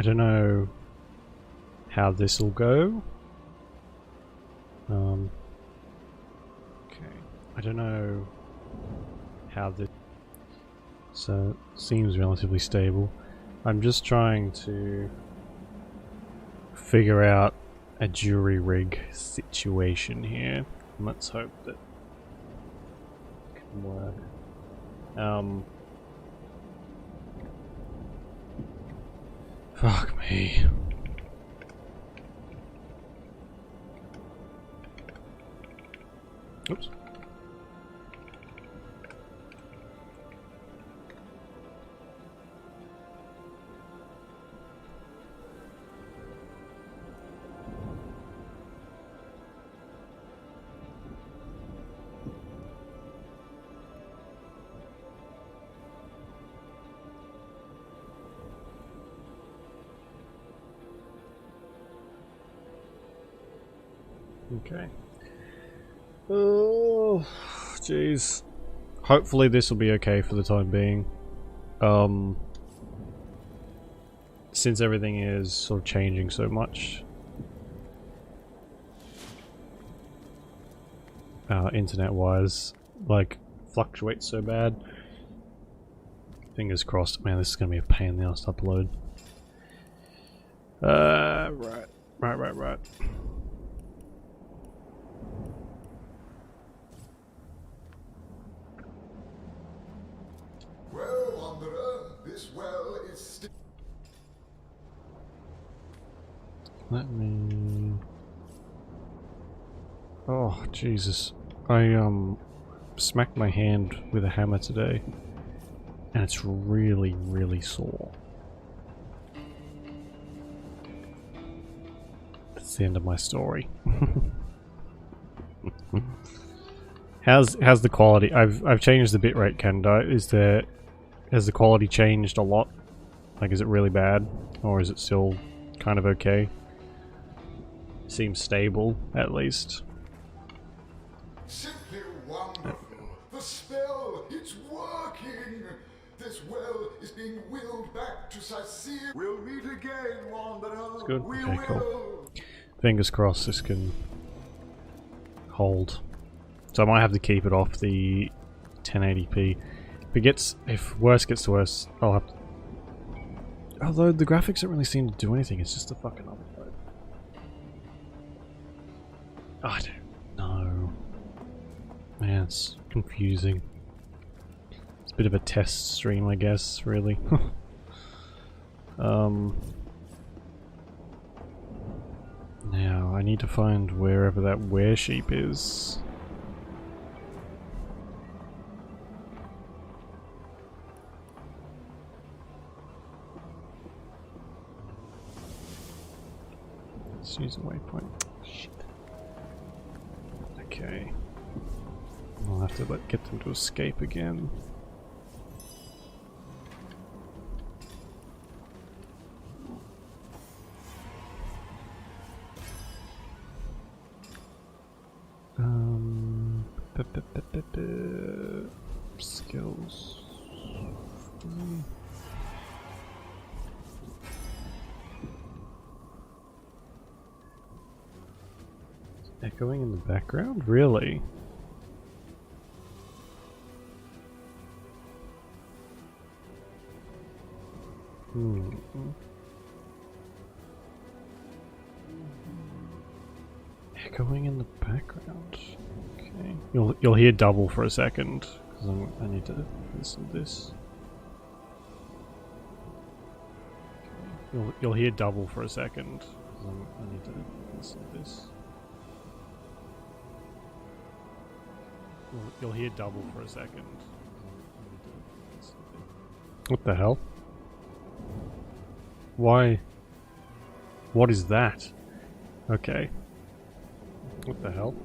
don't know how this will go. Okay, I don't know how this. So it seems relatively stable. I'm just trying to figure out a jury rig situation here. Let's hope that it can work. Fuck me. Oops. Okay. Oh, jeez. Hopefully this will be okay for the time being. Since everything is sort of changing so much. Internet-wise, like, fluctuates so bad. Fingers crossed. Man, this is gonna be a pain in the ass to upload. Right. Well, Wanderer, this well is still. Let me... Oh, Jesus. I, smacked my hand with a hammer today. And it's really, really sore. That's the end of my story. How's the quality? I've changed the bitrate, Canada. Has the quality changed a lot? Like, is it really bad? Or is it still kind of okay? Seems stable, at least. Simply wonderful. The spell, it's working. This well is being willed back to Sicily. We'll meet again, Wanderer. It's good. We Okay, cool. will. Fingers crossed this can hold. So I might have to keep it off the 1080p. If worse gets to worse, I'll have to... Although the graphics don't really seem to do anything, it's just a fucking upload. I don't know. Man, it's confusing. It's a bit of a test stream, I guess, really. Now, I need to find wherever that were-sheep is. Let's use a waypoint. Shit. Okay. I'll have to get them to escape again. Skills. Echoing in the background? Really? Echoing in the background. Okay. You'll hear double for a second because I need to listen to this. Okay. You'll hear double for a second because I need to listen to this. You'll hear double for a second. What the hell? Why? What is that? Okay. What the hell?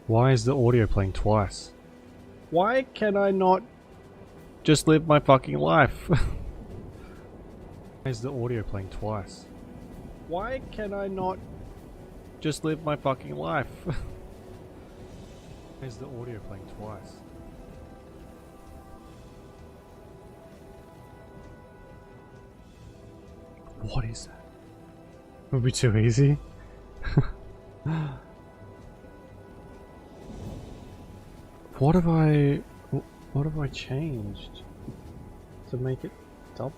Why is the audio playing twice? Why can I not just live my fucking life? Why is the audio playing twice? Why can I not just live my fucking life? Why is the audio playing twice? What is that? It would be too easy. What have I changed to make it double?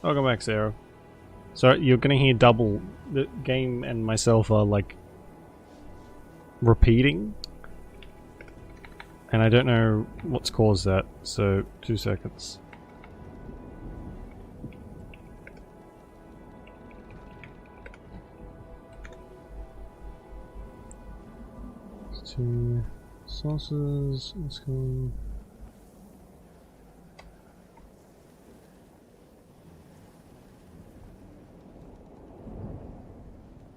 Welcome back, Sarah. So you're gonna hear double. The game and myself are like repeating, and I don't know what's caused that. So 2 seconds. Two sauces. Let's go.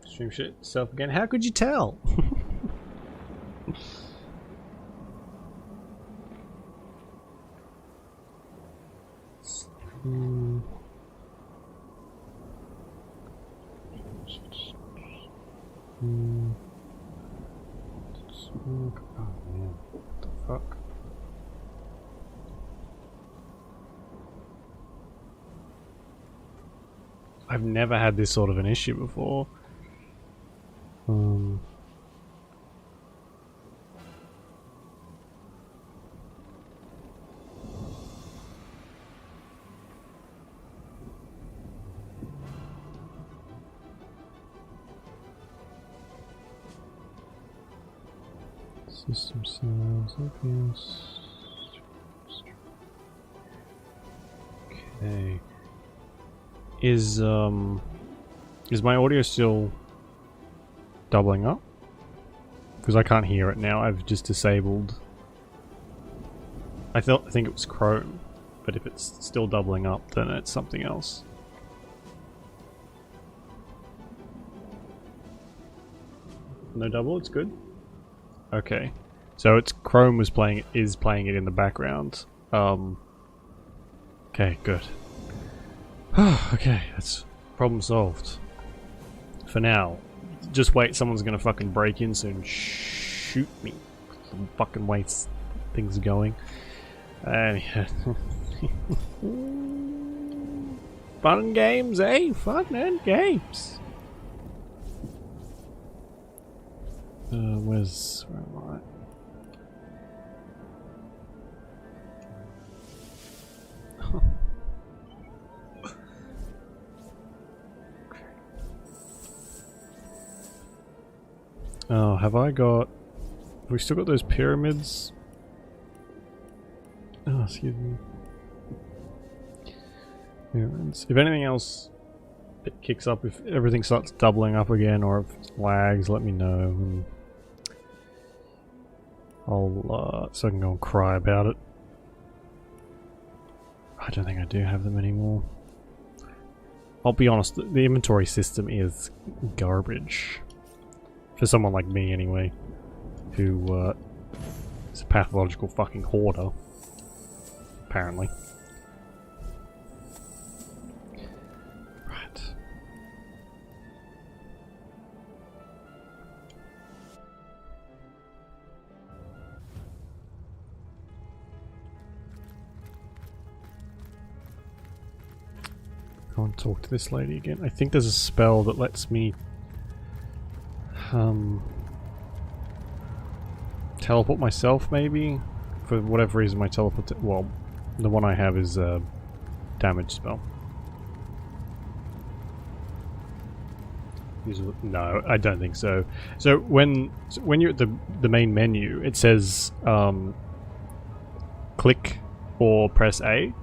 Stream shit itself again. How could you tell? Smoke. Oh man, what the fuck? I've never had this sort of an issue before. System sounds, yes. Okay. Is my audio still doubling up? Because I can't hear it now. I've just disabled. I think it was Chrome, but if it's still doubling up, then it's something else. No double, it's good. Okay, so it's Chrome is playing it in the background. Okay, good. Okay, that's problem solved. For now. Just wait, someone's gonna fucking break in soon and shoot me. The fucking way things are going. And yeah. Fun and games, eh? Fun and games. Where am I? Oh, have we still got those pyramids? Oh, excuse me. Pyramids. If anything else it kicks up, if everything starts doubling up again or if it lags, let me know. And I'll, so I can go and cry about it. I don't think I do have them anymore. I'll be honest, the inventory system is garbage. For someone like me, anyway, who is a pathological fucking hoarder, apparently. Right. Go and talk to this lady again. I think there's a spell that lets me teleport myself, maybe? For whatever reason my teleport... well, the one I have is a damage spell. No, I don't think so. So when you're at the main menu, it says click or press A,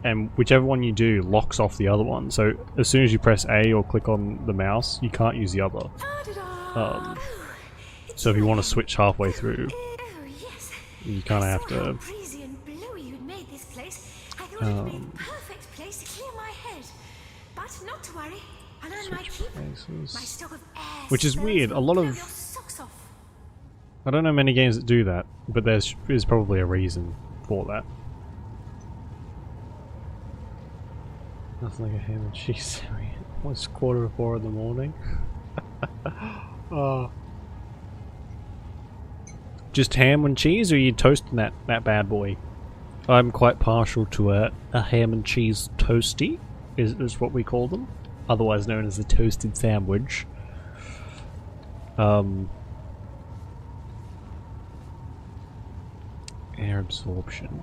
and whichever one you do locks off the other one. So as soon as you press A or click on the mouse, you can't use the other. So if you want to switch halfway through, you kind of have to. Switch places. Which is weird. A lot of. I don't know many games that do that, but there's probably a reason for that. Nothing like a ham and cheese sandwich. It's 4:15 in the morning. Oh. just ham and cheese, or are you toasting that bad boy? I'm quite partial to a ham and cheese toasty, is what we call them, otherwise known as a toasted sandwich. Air absorption.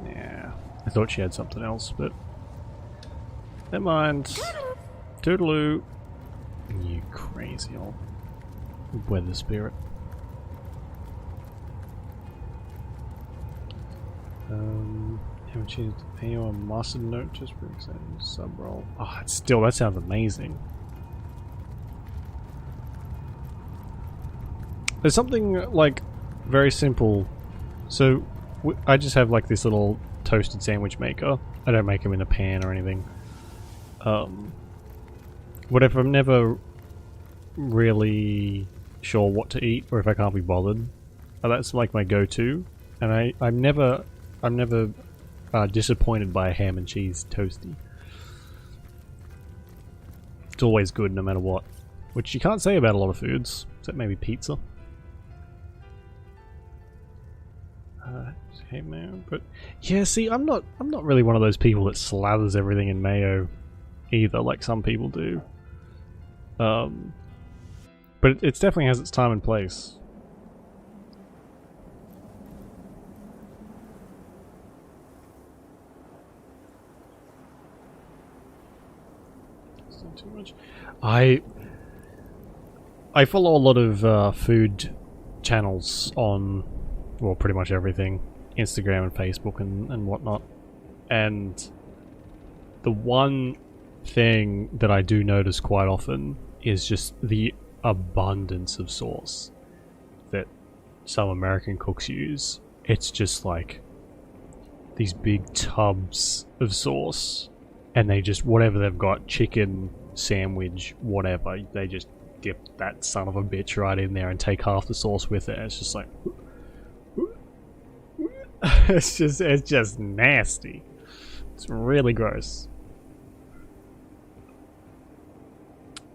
Yeah, I thought she had something else, but never mind. Toodaloo. You crazy old weather spirit. Haven't changed the pay on mustard note just for example, sub roll. Oh, still, that sounds amazing. There's something like very simple. So I just have like this little toasted sandwich maker. I don't make them in a pan or anything. Whatever, I'm never really sure what to eat, or if I can't be bothered, that's like my go-to. And I'm never disappointed by a ham and cheese toasty. It's always good no matter what, which you can't say about a lot of foods, except maybe pizza. Hey mayo, but yeah, see, I'm not really one of those people that slathers everything in mayo either, like some people do. But it definitely has its time and place. It's not too much. I follow a lot of food channels on, well, pretty much everything, Instagram and Facebook and whatnot. And the one thing that I do notice quite often is just the abundance of sauce that some American cooks use. It's just like these big tubs of sauce, and they just, whatever they've got, chicken, sandwich, whatever, they just dip that son of a bitch right in there and take half the sauce with it. It's just like it's just nasty. It's really gross.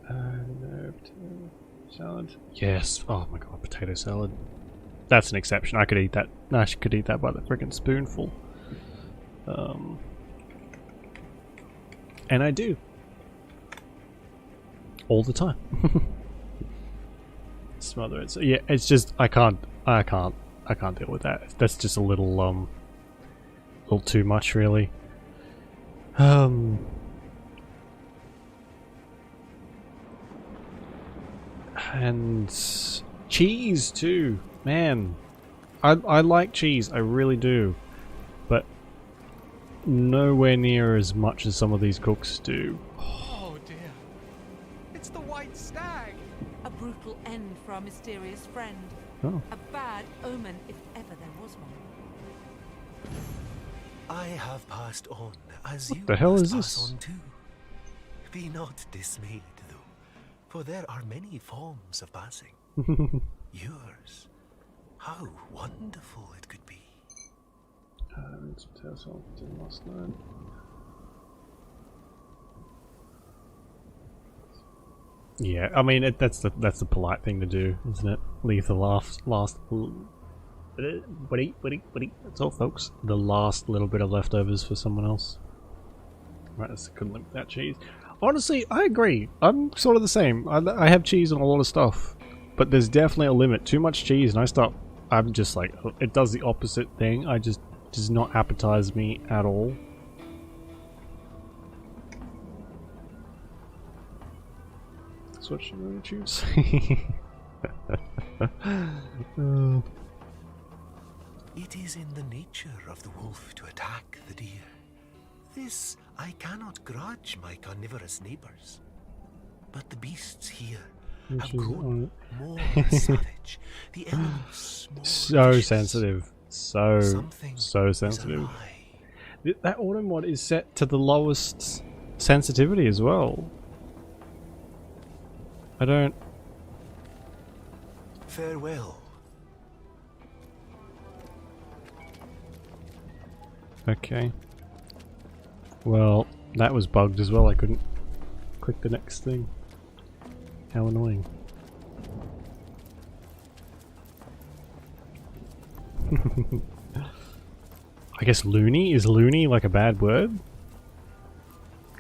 No, potato salad. Yes. Oh my god, potato salad. That's an exception. I could eat that. I could eat that by the freaking spoonful. And I do. All the time. Smother it. So yeah, it's just I can't deal with that. That's just a little too much, really. And cheese too, man. I like cheese, I really do, but nowhere near as much as some of these cooks do. Oh dear, it's the white stag. A brutal end for our mysterious friend. Oh. A bad omen, if ever there was one. I have passed on, as What you the hell must is pass this? on too. Be not dismayed, though, for there are many forms of passing. Yours, how wonderful it could be. Last night. Yeah, I mean that's the polite thing to do, isn't it? Leave the last. That's all, folks. The last little bit of leftovers for someone else. Right, I couldn't limit that cheese. Honestly, I agree. I'm sort of the same. I have cheese on a lot of stuff, but there's definitely a limit. Too much cheese, and I'm just like, it does the opposite thing. Does not appetize me at all. That's what you really choose. It is in the nature of the wolf to attack the deer. This I cannot grudge my carnivorous neighbours. But the beasts here have grown more savage, the elements more So vicious. sensitive. So Something sensitive. is awry. That auto mod is set to the lowest sensitivity as well. I don't... Farewell. Okay. Well, that was bugged as well. I couldn't click the next thing. How annoying. I guess loony? Is loony like a bad word?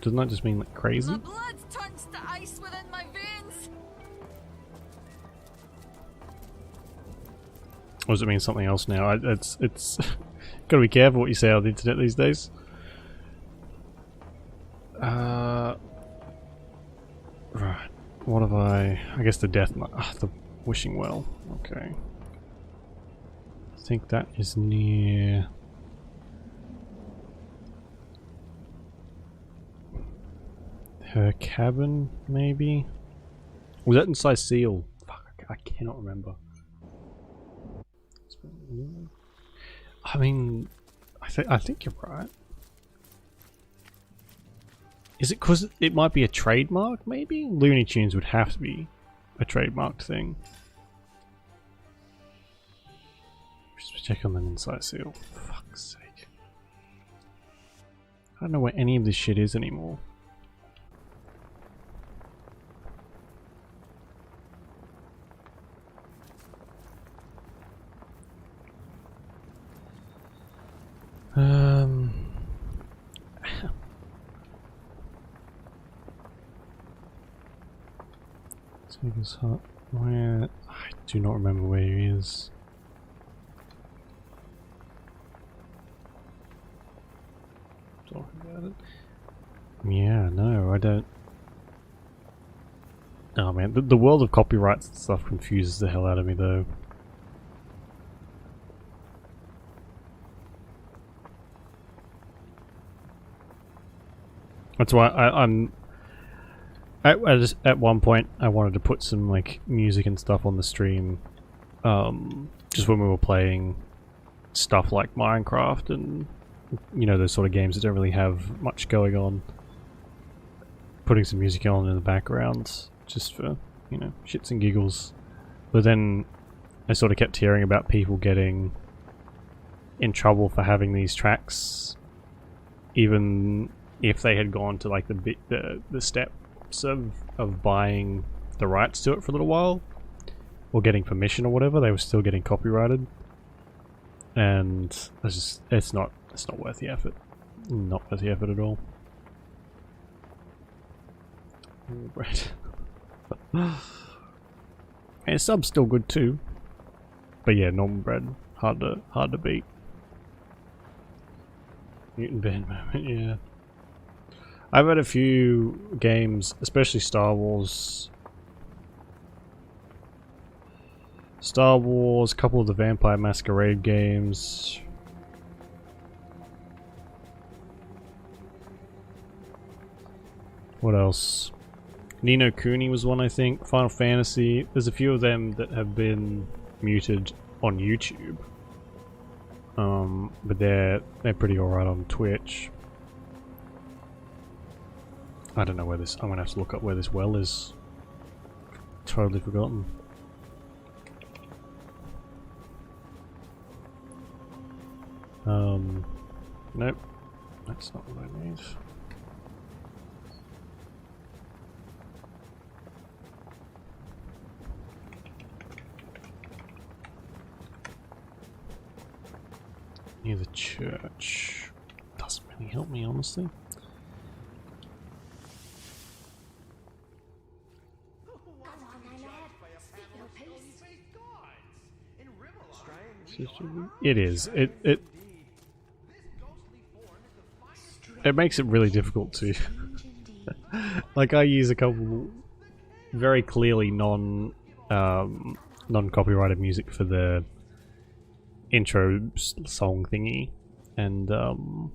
Doesn't that just mean like crazy? My blood turns to ice within my veins. Or does it mean something else now? It's gotta be careful what you say on the internet these days. Right. What have I guess the the wishing well. Okay. I think that is near her cabin, maybe? Was that in Seal? Fuck, I cannot remember. I mean, I think you're right. Is it because it might be a trademark, maybe? Looney Tunes would have to be a trademarked thing. Just check on them inside Seal. For fuck's sake. I don't know where any of this shit is anymore. His hut. Where? I do not remember where he is. Talk about it. Yeah, no, I don't. Oh man, the world of copyrights and stuff confuses the hell out of me though. That's why I'm. At one point, I wanted to put some like music and stuff on the stream, just when we were playing stuff like Minecraft and you know those sort of games that don't really have much going on. Putting some music on in the background, just for you know shits and giggles. But then I sort of kept hearing about people getting in trouble for having these tracks, even if they had gone to like the step of buying the rights to it for a little while or getting permission or whatever. They were still getting copyrighted, and it's not worth the effort. Not worth the effort at all. Bread. And sub's still good too, but yeah, normal bread hard to beat. Mutant band moment, yeah. I've had a few games, especially Star Wars, a couple of the Vampire Masquerade games. What else? Ni no Kuni was one, I think. Final Fantasy. There's a few of them that have been muted on YouTube. But they're pretty alright on Twitch. I don't know where this. I'm gonna have to look up where this well is. Totally forgotten. Nope. That's not what I need. Near the church. Doesn't really help me, honestly. It is. It makes it really difficult to like I use a couple very clearly non-copyrighted music for the intro song thingy, and oh,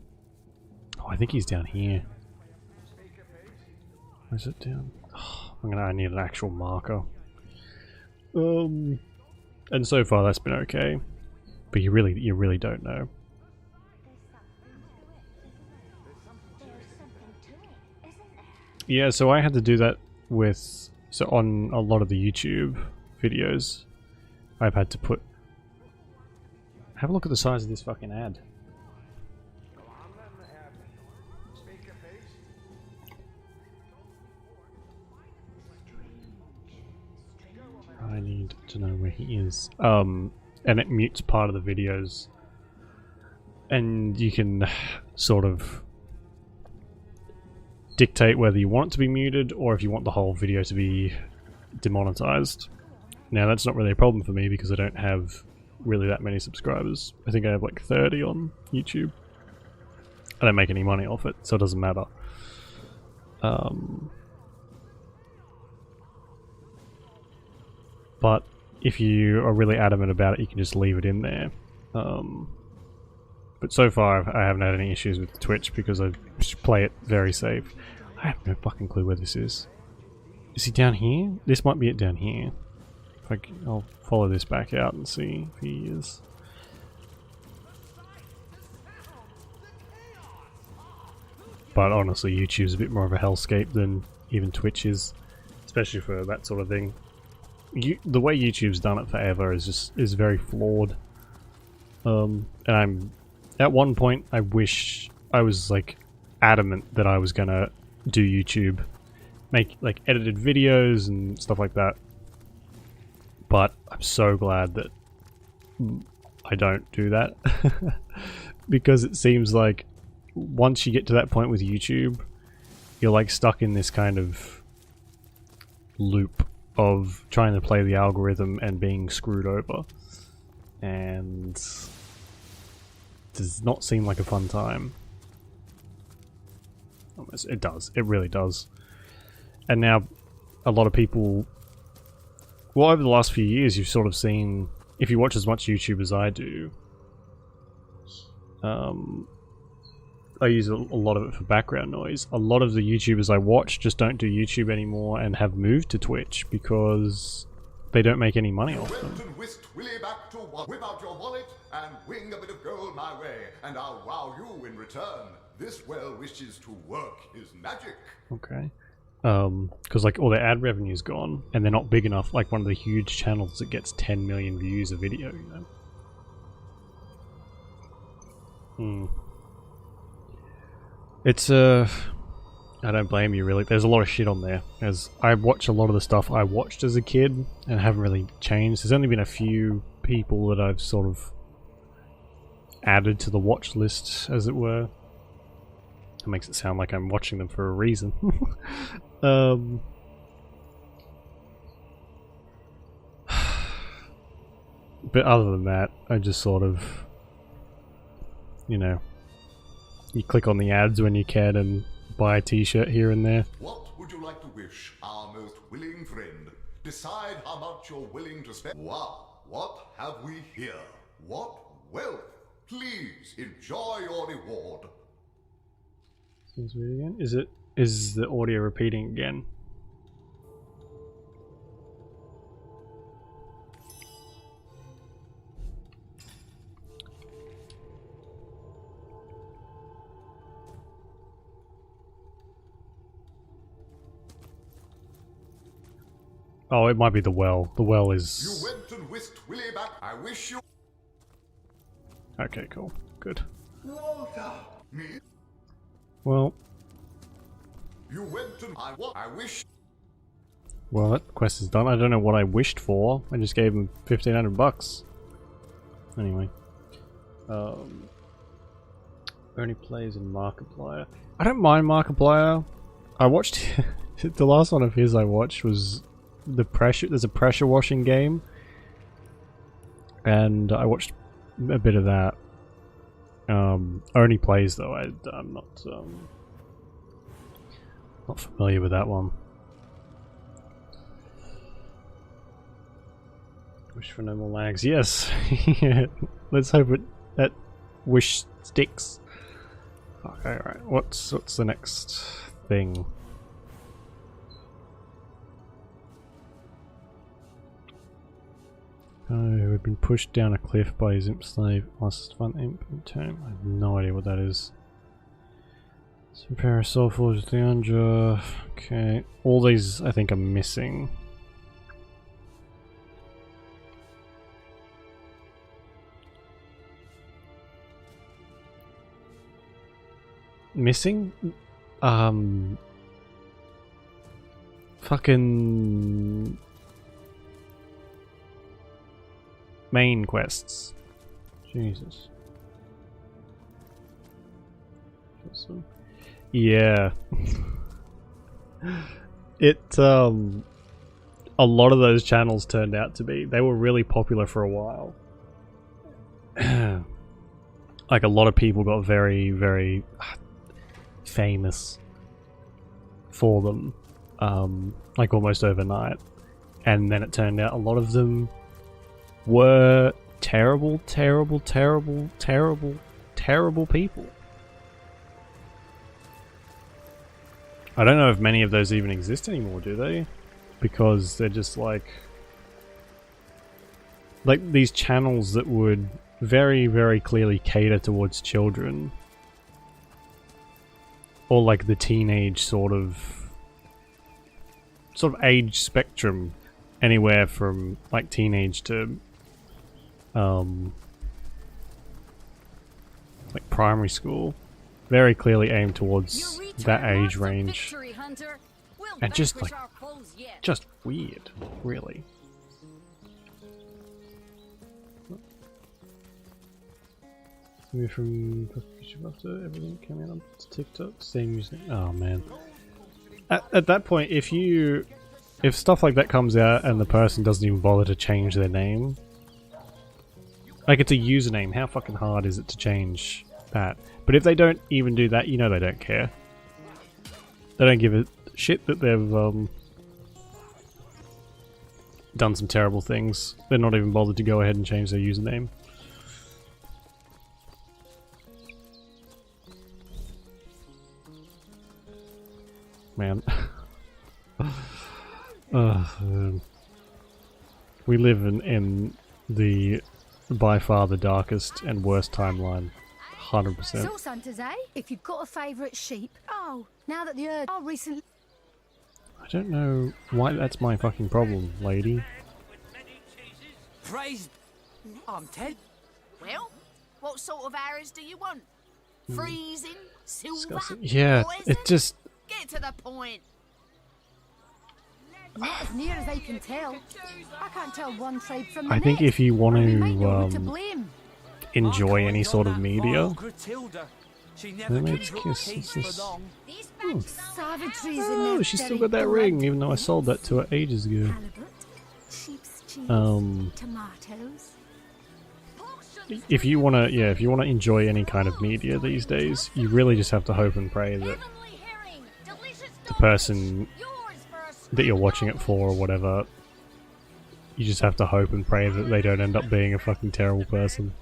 I think he's down here. Where's it down? Oh, I need an actual marker. And so far that's been okay. But you really don't know. Yeah, so I had to do that on a lot of the YouTube videos. I've had to put. Have a look at the size of this fucking ad. I need to know where he is. and it mutes part of the videos, and you can sort of dictate whether you want it to be muted or if you want the whole video to be demonetized. Now that's not really a problem for me because I don't have really that many subscribers. I think I have like 30 on YouTube. I don't make any money off it, so it doesn't matter. But if you are really adamant about it, you can just leave it in there. But so far I haven't had any issues with Twitch because I play it very safe. I have no fucking clue where this is. Is he down here? This might be it down here. I'll follow this back out and see if he is. But honestly, YouTube's a bit more of a hellscape than even Twitch is, especially for that sort of thing. The way YouTube's done it forever is very flawed. And at one point I wish I was like adamant that I was gonna do YouTube, make like edited videos and stuff like that. But I'm so glad that I don't do that because it seems like once you get to that point with YouTube, you're like stuck in this kind of loop of trying to play the algorithm and being screwed over, and does not seem like a fun time. It does. It really does. And now a lot of people, well, over the last few years you've sort of seen, if you watch as much YouTube as I do, I use a lot of it for background noise. A lot of the YouTubers I watch just don't do YouTube anymore and have moved to Twitch because they don't make any money off them. And whisked Willie back to whip out your wallet and wing a bit of gold my way, and I'll wow you in return. This well wishes to work his magic. Okay. Because like all their ad revenue's gone, and they're not big enough. Like one of the huge channels that gets 10 million views a video, you know. It's I don't blame you really. There's a lot of shit on there. As I watch a lot of the stuff I watched as a kid and haven't really changed. There's only been a few people that I've sort of added to the watch list, as it were. It makes it sound like I'm watching them for a reason. But other than that, I just sort of, you know, you click on the ads when you can and buy a t-shirt here and there. What would you like to wish our most willing friend? Decide how much you're willing to spend. Wow, what have we here? What wealth? Please enjoy your reward. Again? Is the audio repeating again? Oh, it might be the well. The well is... You went and whisked Willie back. I wish you... Okay, cool. Good. Walter! Me? Well... You went and... I wish... Well, that quest is done. I don't know what I wished for. I just gave him 1,500 bucks. Anyway. Only plays in Markiplier. I don't mind Markiplier. I watched... the last one of his I watched was... There's a pressure washing game, and I watched a bit of that. Only plays though. I'm not familiar with that one. Wish for no more lags. Yes. Yeah. Let's hope that wish sticks. Okay, right. What's the next thing? Oh, we've been pushed down a cliff by his imp slave. Must find the imp in turn. I have no idea what that is. Some pair of soul forged Leandra. Okay. All these I think are missing. Missing? Fucking... main quests. Jesus. Yeah. A lot of those channels turned out to be, they were really popular for a while. Like a lot of people got very, very famous for them, like almost overnight. And then it turned out a lot of them were terrible, terrible, terrible, terrible, terrible people. I don't know if many of those even exist anymore, do they? Because they're just like these channels that would very, very clearly cater towards children. Or like the teenage sort of age spectrum. Anywhere from like teenage to like primary school. Very clearly aimed towards that age range. And just like just weird, really. From after everything came out on TikTok, same music. Oh man. At that point, if stuff like that comes out and the person doesn't even bother to change their name, like it's a username, how fucking hard is it to change that? But if they don't even do that, you know they don't care. They don't give a shit that they've done some terrible things. They're not even bothered to go ahead and change their username. Man. We live in the by far the darkest and worst timeline. 100%. So Santa's, eh? If you've got a favourite sheep. Oh, now that the Earth are recently. I don't know why that's my fucking problem, lady. Praise. I'm Ted. Well, what sort of arrows do you want? Freezing, silver, Disgusting. Yeah, poison? it just. Get to the point. Not as near as I can tell. I can't tell one tribe from the I think next. if you want Or we might know who to to blame. enjoy any sort of media, She never Mermaid's can Kiss, peace is this- for long. Savageries in oh, their she's still very got that blood. ring, even though I sold that to her ages ago. Halibut, sheep's cheese, tomatoes. If you wanna, yeah, if you wanna enjoy any kind of media these days, you really just have to hope and pray that the person that you're watching it for or whatever, you just have to hope and pray that they don't end up being a fucking terrible person.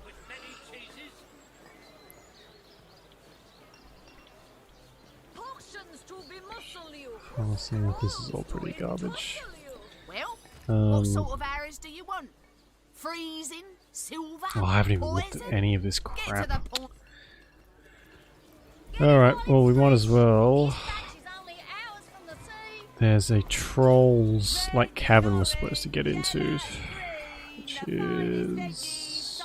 Honestly, this is all pretty garbage. Well, what sort of arrows do you want? Freezing, silver, Oh, I haven't even looked at poison? any of this Get to crap. the point. Alright, well we might as well. There's a trolls like cavern we're supposed to get into, which is...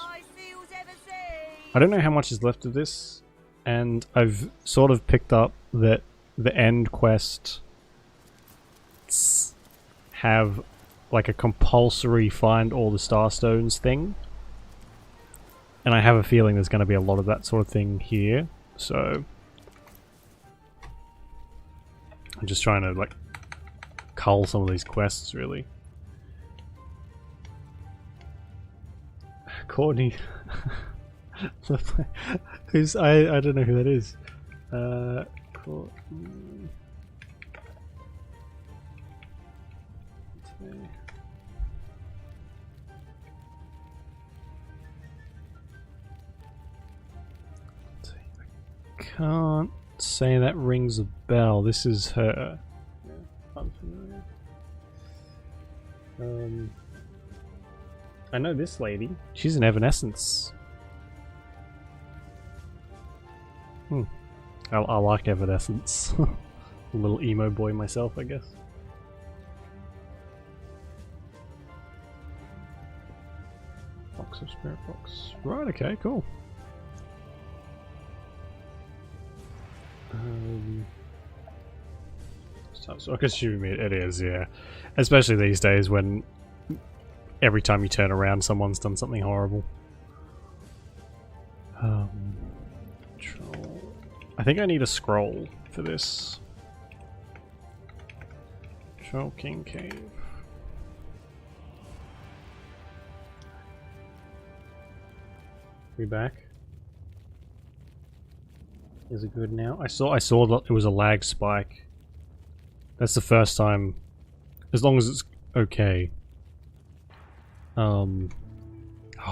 I don't know how much is left of this, and I've sort of picked up that the end quests have like a compulsory find all the starstones thing, and I have a feeling there's going to be a lot of that sort of thing here, so I'm just trying to like cull some of these quests really. Courtney. Who's I don't know who that is. Courtney. Can't say that rings a bell. This is her. Yeah, unfamiliar. I know this lady. She's an Evanescence. I like Evanescence. A little emo boy myself, I guess. Box of spirit box. Right, okay, cool. So I can assume it is, yeah. Especially these days when every time you turn around, someone's done something horrible. Control. I think I need a scroll for this. Troll King Cave. We back? Is it good now? I saw that it was a lag spike. That's the first time. As long as it's okay. Oh,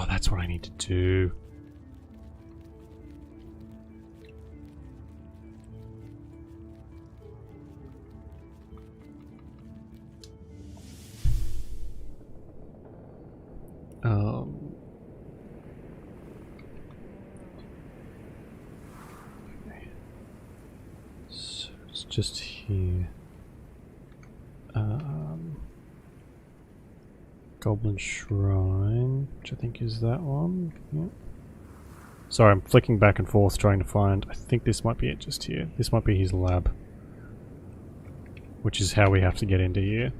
that's what I need to do. Okay. So it's just here. Goblin Shrine, which I think is that one. Yeah. Sorry, I'm flicking back and forth trying to find. I think this might be it just here. This might be his lab. Which is how we have to get into here.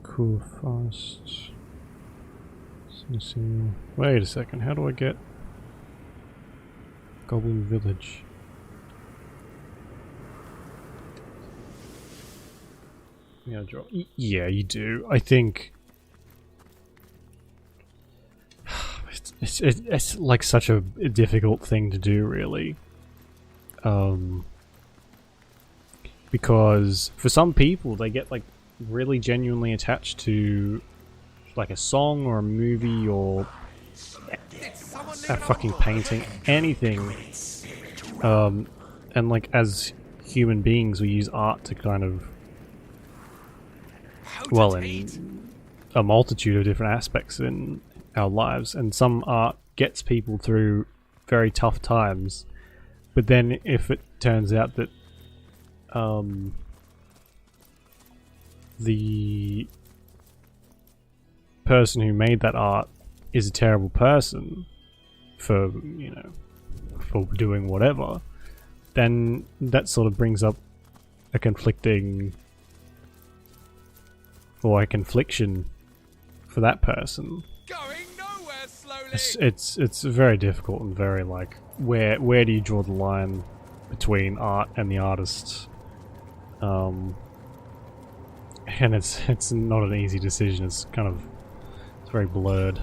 Cool fast. Let's see. Wait a second, how do I get Goblin Village? Yeah, draw. Yeah, you do. I think it's like such a difficult thing to do, really. Because for some people, they get like really genuinely attached to like a song or a movie or a fucking painting, anything. And like as human beings, we use art to kind of, well, in a multitude of different aspects in our lives, and some art gets people through very tough times. But then if it turns out that the person who made that art is a terrible person for, you know, for doing whatever, then that sort of brings up a conflicting, or a confliction for that person. Going nowhere slowly. It's very difficult and very like, where do you draw the line between art and the artist? And it's not an easy decision. It's kind of, it's very blurred.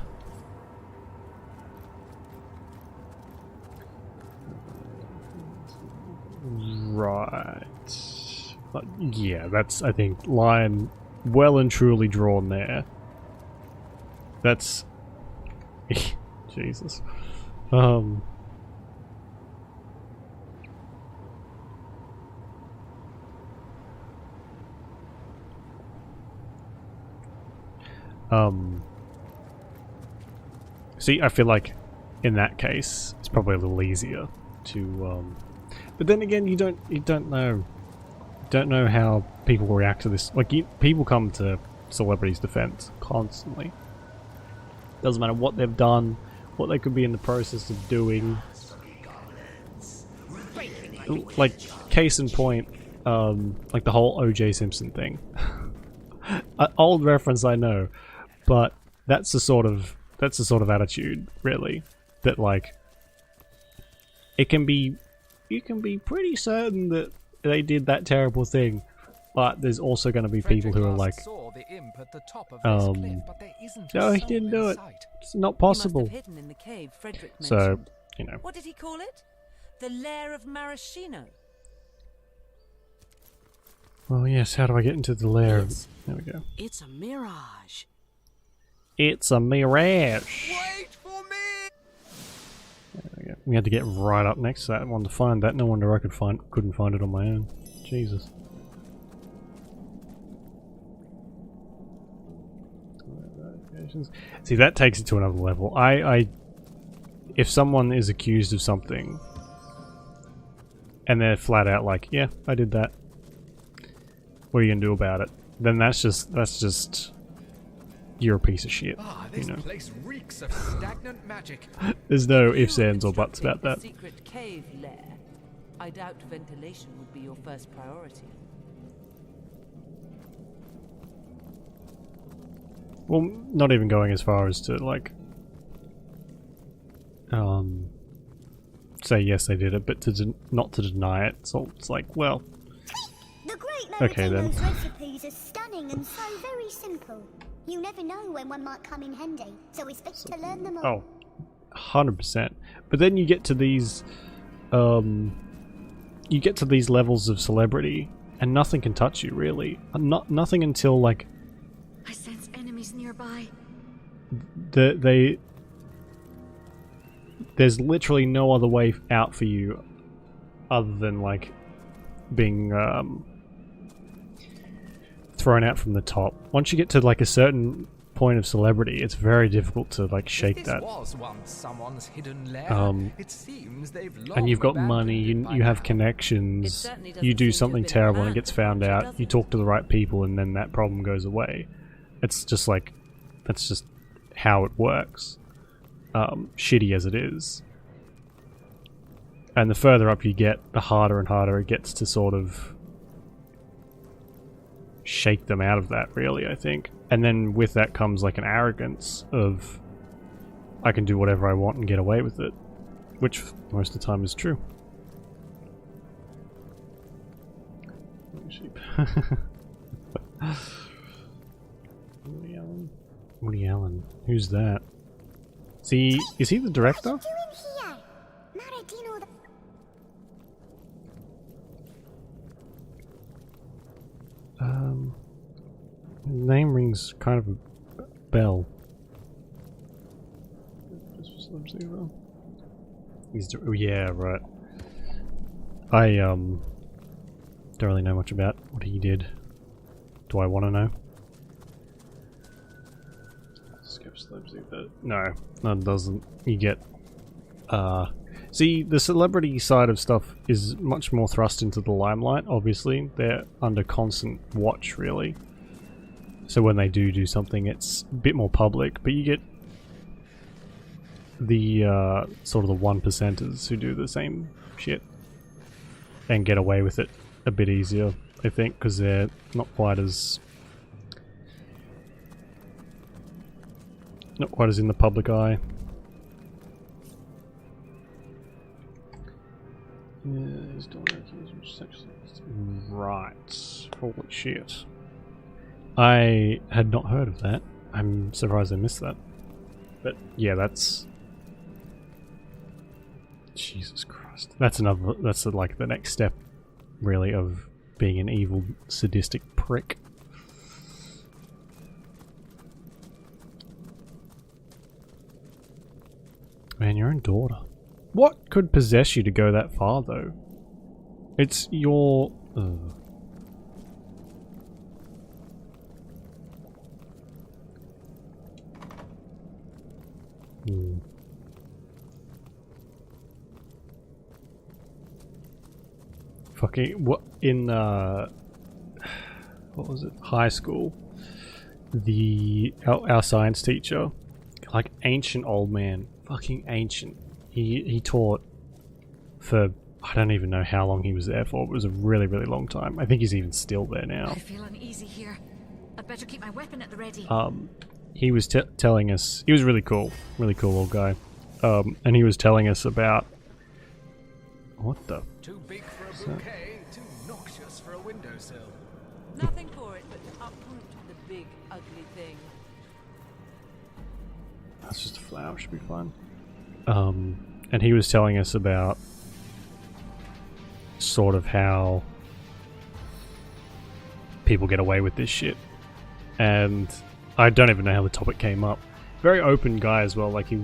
Right. But yeah, that's, I think, line well and truly drawn there. That's Jesus. See, I feel like in that case it's probably a little easier to but then again, you don't know how people will react to this. Like, people come to celebrities' defense constantly. Doesn't matter what they've done, what they could be in the process of doing. Like, case in point, like the whole O.J. Simpson thing. Old reference, I know, but that's the sort of attitude, really, that like you can be pretty certain that they did that terrible thing, but there's also going to be people who are like, no, he didn't do it. It's not possible. He must have hidden in the cave Frederick So, mentioned. you know. What did he call it? The lair of Maraschino. Well, yes, how do I get into the lair? There we go. It's a mirage. It's a mirage. Wait for me. There we go. We had to get right up next to that one to find that. No wonder I couldn't find it on my own. Jesus. See, that takes it to another level. If someone is accused of something and they're flat out like, yeah, I did that, what are you gonna do about it? Then that's just you're a piece of shit. Ah, You this know, place reeks of stagnant magic. there's no You ifs, ands, or buts about constructed that. a secret cave lair. I doubt ventilation would be your first priority. Well, not even going as far as to like, say yes they did it, but not to deny it. So it's like, well, The Great Okay, then. Maradino's recipes are stunning and so very simple. You never know when one might come in handy, so it's best to learn them all. oh, 100%. But then you get to these, levels of celebrity, and nothing can touch you really. Nothing until like I sense enemies nearby. there's literally no other way out for you other than like being thrown out from the top. Once you get to like a certain point of celebrity, it's very difficult to like shake If that. this was once someone's hidden lair, it seems they've long And you've got money, abandoned it by you have now. It connections, certainly doesn't you do seem to something have been terrible and it planned gets as found much, out, does you it? talk to the right people and then that problem goes away. It's just like, that's just how it works. Shitty as it is. And the further up you get, the harder and harder it gets to sort of shake them out of that, really, I think. And then with that comes like an arrogance of, I can do whatever I want and get away with it. Which most of the time is true. Sheep. Woody Allen. Woody Allen. Who's that? Is he the director? What are you doing here? Maradino the... His name rings kind of a bell. Oh yeah, right. I don't really know much about what he did. Do I want to know? Skip celebrity, but no, it doesn't. You get see, the celebrity side of stuff is much more thrust into the limelight. Obviously, they're under constant watch, really. So when they do something, it's a bit more public. But you get the sort of the 1%ers who do the same shit and get away with it a bit easier, I think, because they're not quite as in the public eye. Yeah, he's doing right. Holy shit. I had not heard of that. I'm surprised I missed that. But yeah, that's... Jesus Christ. That's like the next step, really, of being an evil, sadistic prick. Man, your own daughter. What could possess you to go that far, though? It's your... Fucking... What... In, what was it? High school. Our science teacher, like, ancient old man. Fucking ancient. He taught for, I don't even know how long he was there for. It was a really, really long time. I think he's even still there now. I feel uneasy here. I'd better keep my weapon at the ready. He was telling us, he was really cool old guy. And he was telling us about, what the? Too big for a bouquet, too noxious for a windowsill. Nothing for it but to uproot the big, ugly thing. That's just a flower, should be fine. And he was telling us about sort of how people get away with this shit. And I don't even know how the topic came up. Very open guy as well, like he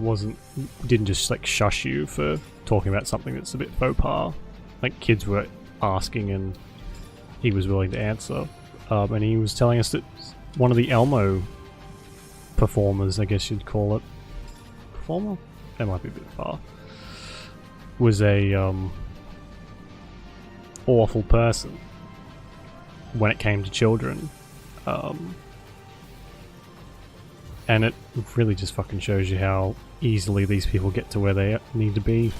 didn't just like shush you for talking about something that's a bit faux pas. Like kids were asking and he was willing to answer. And he was telling us that one of the Elmo performers, I guess you'd call it, performer? That might be a bit far. Was a awful person when it came to children. And it really just fucking shows you how easily these people get to where they need to be.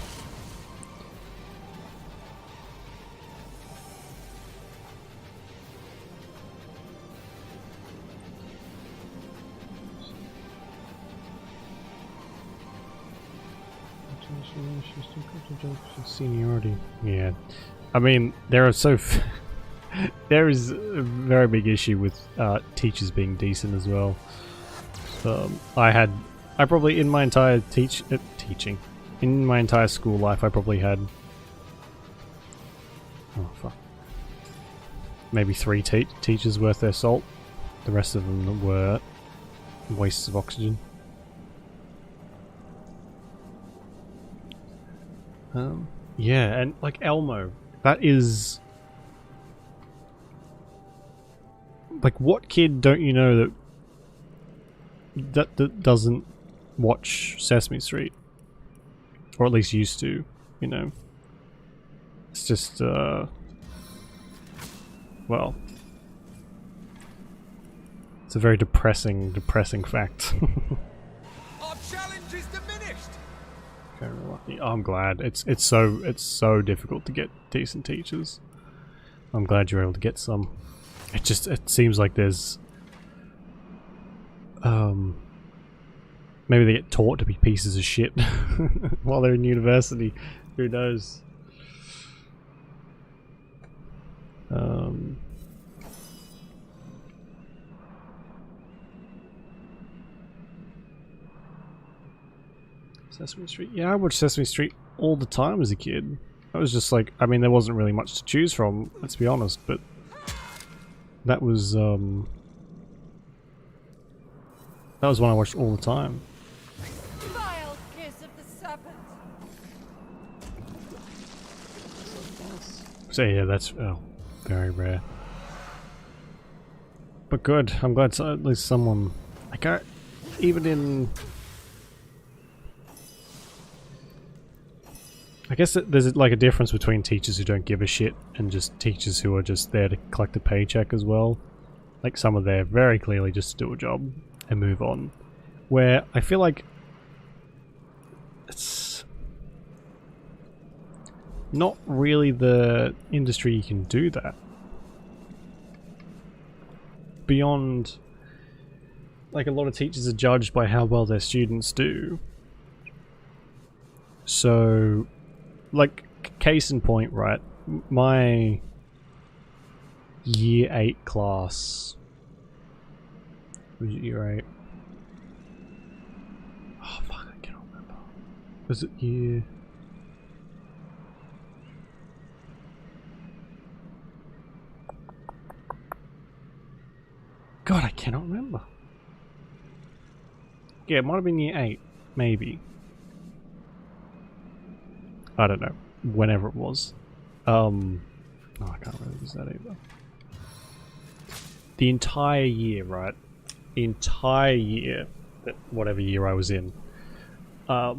Seniority. Yeah. I mean, there are there is a very big issue with teachers being decent as well. I probably in my entire in my entire school life, I probably had, oh fuck, maybe 3 teachers worth their salt. The rest of them were wastes of oxygen. Yeah, and like Elmo, that is like, what kid don't you know that doesn't watch Sesame Street, or at least used to, you know? It's just well, it's a very depressing fact. Our challenge is diminished. Very lucky. I'm glad. It's so difficult to get decent teachers. I'm glad you're able to get some. It seems like there's maybe they get taught to be pieces of shit while they're in university. Who knows? Sesame Street. Yeah, I watched Sesame Street all the time as a kid. I was just like, I mean, there wasn't really much to choose from, let's be honest, but that was one I watched all the time. Vile kiss of the serpent. So yeah, that's very rare. But good. I'm glad at least someone, like, even in, I guess there's like a difference between teachers who don't give a shit and just teachers who are just there to collect a paycheck as well. Like, some are there very clearly just to do a job and move on. Where I feel like it's not really the industry you can do that. Beyond, like, a lot of teachers are judged by how well their students do. So, like, case in point, right? My year 8 class. Was it year 8? Oh fuck, I cannot remember. Was it year... God, I cannot remember. Yeah, it might have been year 8, maybe. I don't know. Whenever it was. Oh, I can't remember if it was that either. The entire year, right? The entire year, whatever year I was in, our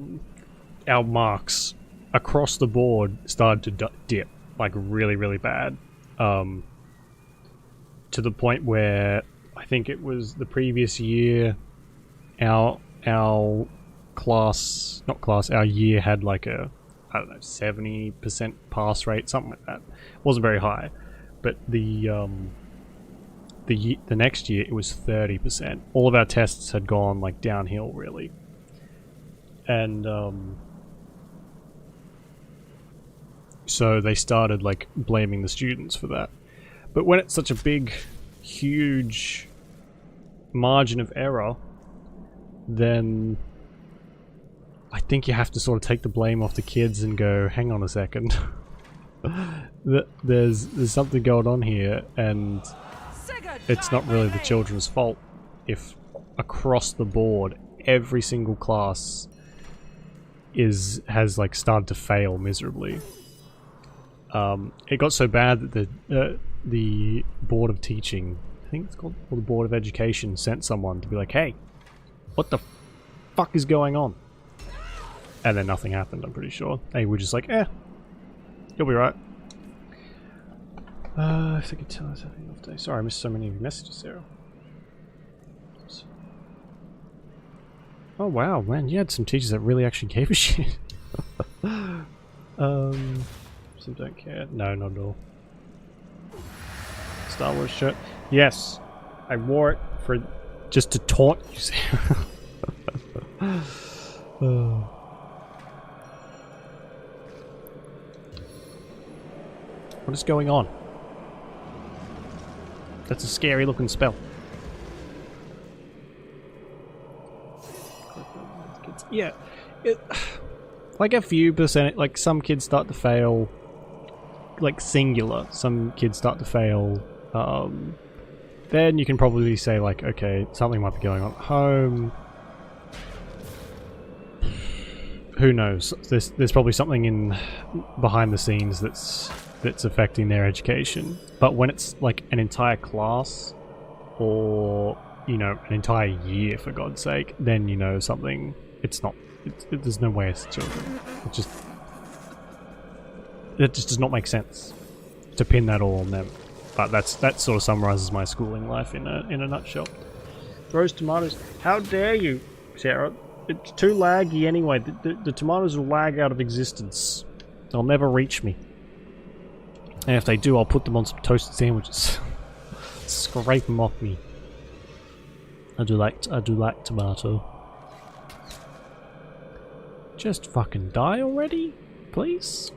marks across the board started to dip, like, really, really bad. To the point where I think it was the previous year, our class, not class, our year had like a, I don't know, 70% pass rate, something like that. It wasn't very high, but the next year it was 30%. All of our tests had gone like downhill, really, and so they started like blaming the students for that. But when it's such a big, huge margin of error, then I think you have to sort of take the blame off the kids and go, hang on a second. There's something going on here, and it's not really the children's fault if across the board every single class has like started to fail miserably. It got so bad that the Board of Teaching, I think it's called, or the Board of Education, sent someone to be like, hey, what the fuck is going on? And then nothing happened, I'm pretty sure. They were just like, you'll be right. If I could tell us having an off day. Sorry, I missed so many of your messages, Sarah. Oh wow, man, you had some teachers that really actually gave a shit. Some don't care. No, not at all. Star Wars shirt. Yes, I wore it for just to taunt you, Sarah. What is going on? That's a scary looking spell. Yeah, like a few percent, like some kids start to fail, like singular, some kids start to fail, then you can probably say like, okay, something might be going on at home. Who knows? There's probably something in behind the scenes that's affecting their education. But when it's like an entire class, or you know, an entire year for God's sake, then you know something. It's not. There's no way it's children. It just does not make sense to pin that all on them. But that sort of summarizes my schooling life in a nutshell. Throws tomatoes. How dare you, Sarah? It's too laggy anyway. The tomatoes will lag out of existence. They'll never reach me. And if they do, I'll put them on some toasted sandwiches. Scrape them off me. I do like tomato. Just fucking die already, please.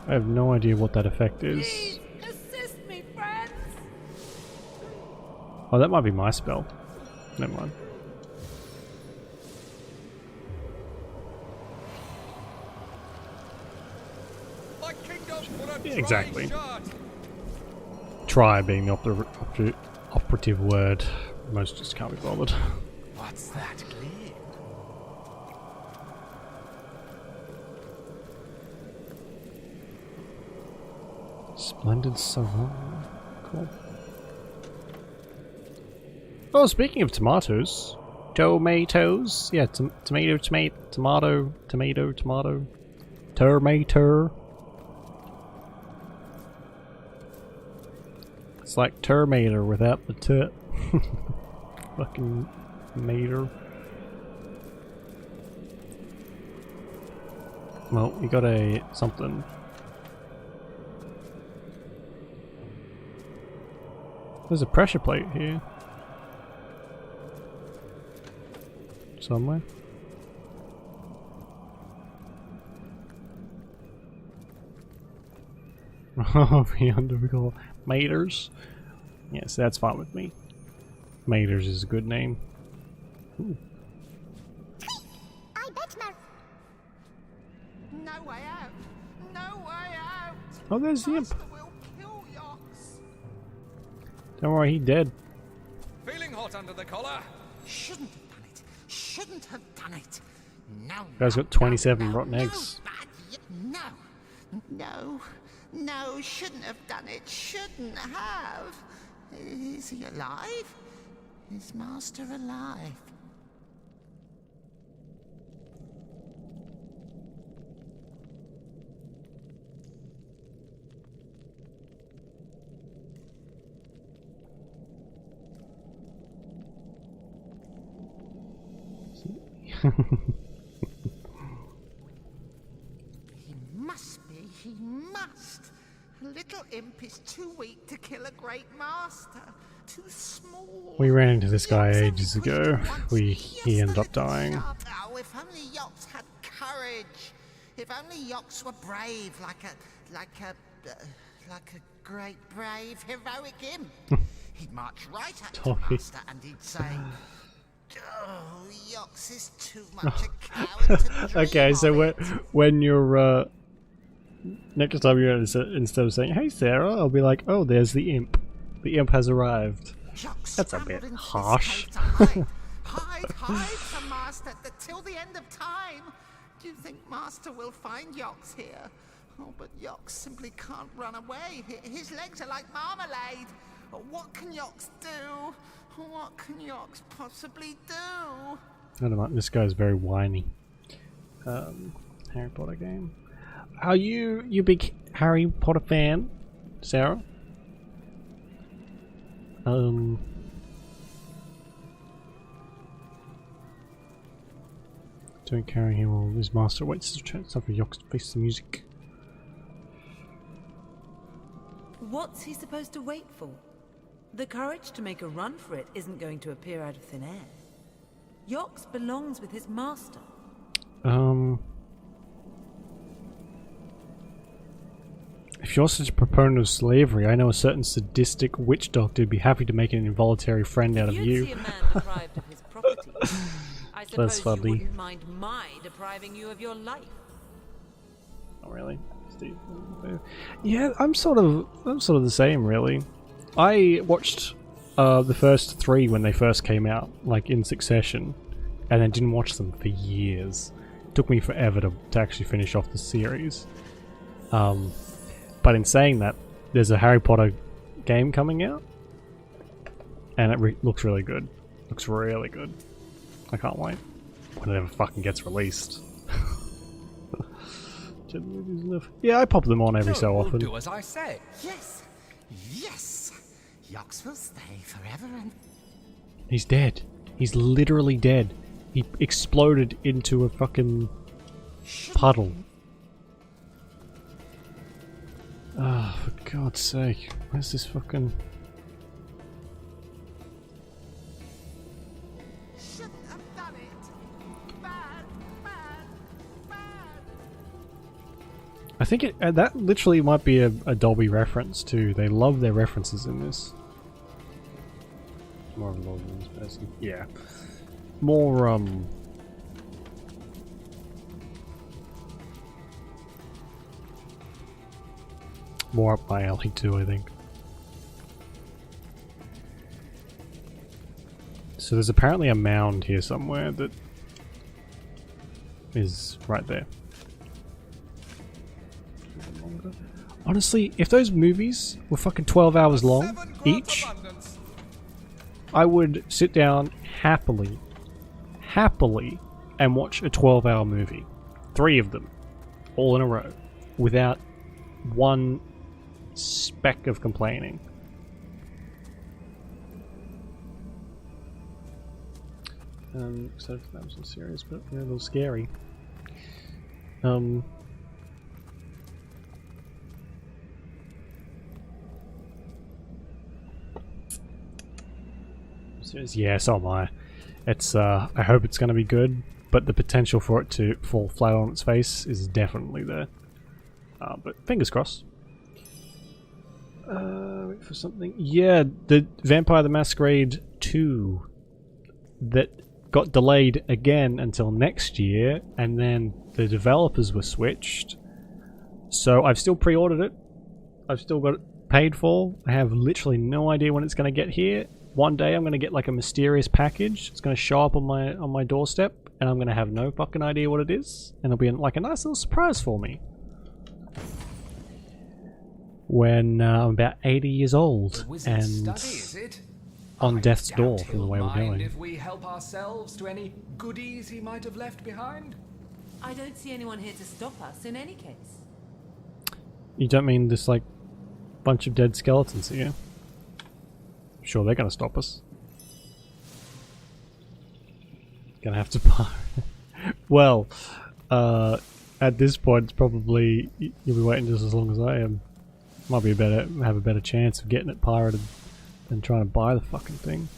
I have no idea what that effect is. Please assist me, friends. Oh, that might be my spell. Never mind. My kingdom for a Yeah, exactly. dry shot. Try being the operative word. Most just can't be bothered. What's that gleam? Splendid Savannah. Cool. Oh, speaking of tomatoes. Tomatoes. Yeah, tomato. Tomato. It's like Terminator without the tut. Fucking mater. Well, you got a something. There's a pressure plate here. Somewhere. Beyond difficult. Maters. Yes, that's fine with me. Maters is a good name. Ooh. I bet No way out. No way out. Oh, there's the imp. Master will kill Yox. Don't worry, he dead. Feeling hot under the collar? Shouldn't have done it. Shouldn't have done it. No. Guy's got 27 rotten eggs. No, shouldn't have done it. Shouldn't have. Is he alive? Is Master alive? He must be. He must. A little imp is too weak to kill a great master. Too small. We ran into this guy ages ago. He ended up dying. Oh, if only Yox had courage. If only Yox were brave, like a great, brave, heroic imp. He'd march right up to Toffee. Master and he'd say, "Oh, Yox is too much a coward to dream Okay, so of it." when you're next time you're instead of saying, "Hey Sarah," I'll be like, "Oh, there's the imp. The imp has arrived." Yox That's a scrambled bit into this harsh. cave to hide from Master till the end of time. Do you think Master will find Yox here? Oh, but Yox simply can't run away. His legs are like marmalade. What can Yox do? What can Yox possibly do? I don't know. This guy's very whiny. Harry Potter game. Are you big Harry Potter fan? Sarah. Don't carry him while his master waits to chance for Yox to face the music. What's he supposed to wait for? The courage to make a run for it isn't going to appear out of thin air. Yox belongs with his master. If you're such a proponent of slavery, I know a certain sadistic witch doctor who'd be happy to make an involuntary friend out of you. See a man deprived of his property, I suppose you wouldn't mind my depriving you of your life. Oh really? Steve? Yeah, I'm sort of the same, really. I watched the first 3 when they first came out, like in succession, and then didn't watch them for years. It took me forever to actually finish off the series. But in saying that, there's a Harry Potter game coming out, and it looks really good. Looks really good. I can't wait when it ever fucking gets released. Yeah, I pop them on every so often. Do as I say. Yes, yes. Yox will stay forever and... He's dead. He's literally dead. He exploded into a fucking puddle. Ah, oh, for God's sake. Where's this fucking... Shouldn't have done it. Bad, bad, bad. I think that literally might be a Dolby reference too. They love their references in this. More of a Lord of the Rings person. Yeah. More, more up my alley too, I think. So there's apparently a mound here somewhere that is right there. Honestly, if those movies were fucking 12 hours long each, I would sit down happily, and watch a 12-hour movie. 3 of them, all in a row, without one speck of complaining. Except for that was so serious, but a little scary. Yeah, so am I. It's I hope it's going to be good, but the potential for it to fall flat on its face is definitely there. But fingers crossed. Wait for something. Yeah, the Vampire the Masquerade 2 that got delayed again until next year, and then the developers were switched. So I've still pre-ordered it. I've still got it paid for. I have literally no idea when it's going to get here. One day I'm going to get like a mysterious package. It's going to show up on my doorstep, and I'm going to have no fucking idea what it is, and it'll be like a nice little surprise for me when I'm about 80 years old and on death's door from the way we're going. If we help ourselves to any goodies he might have left behind? I don't see anyone here to stop us in any case. You don't mean this like bunch of dead skeletons here? Sure, they're gonna stop us. Gonna have to buy. Well, at this point, it's probably you'll be waiting just as long as I am. Might be have a better chance of getting it pirated than trying to buy the fucking thing.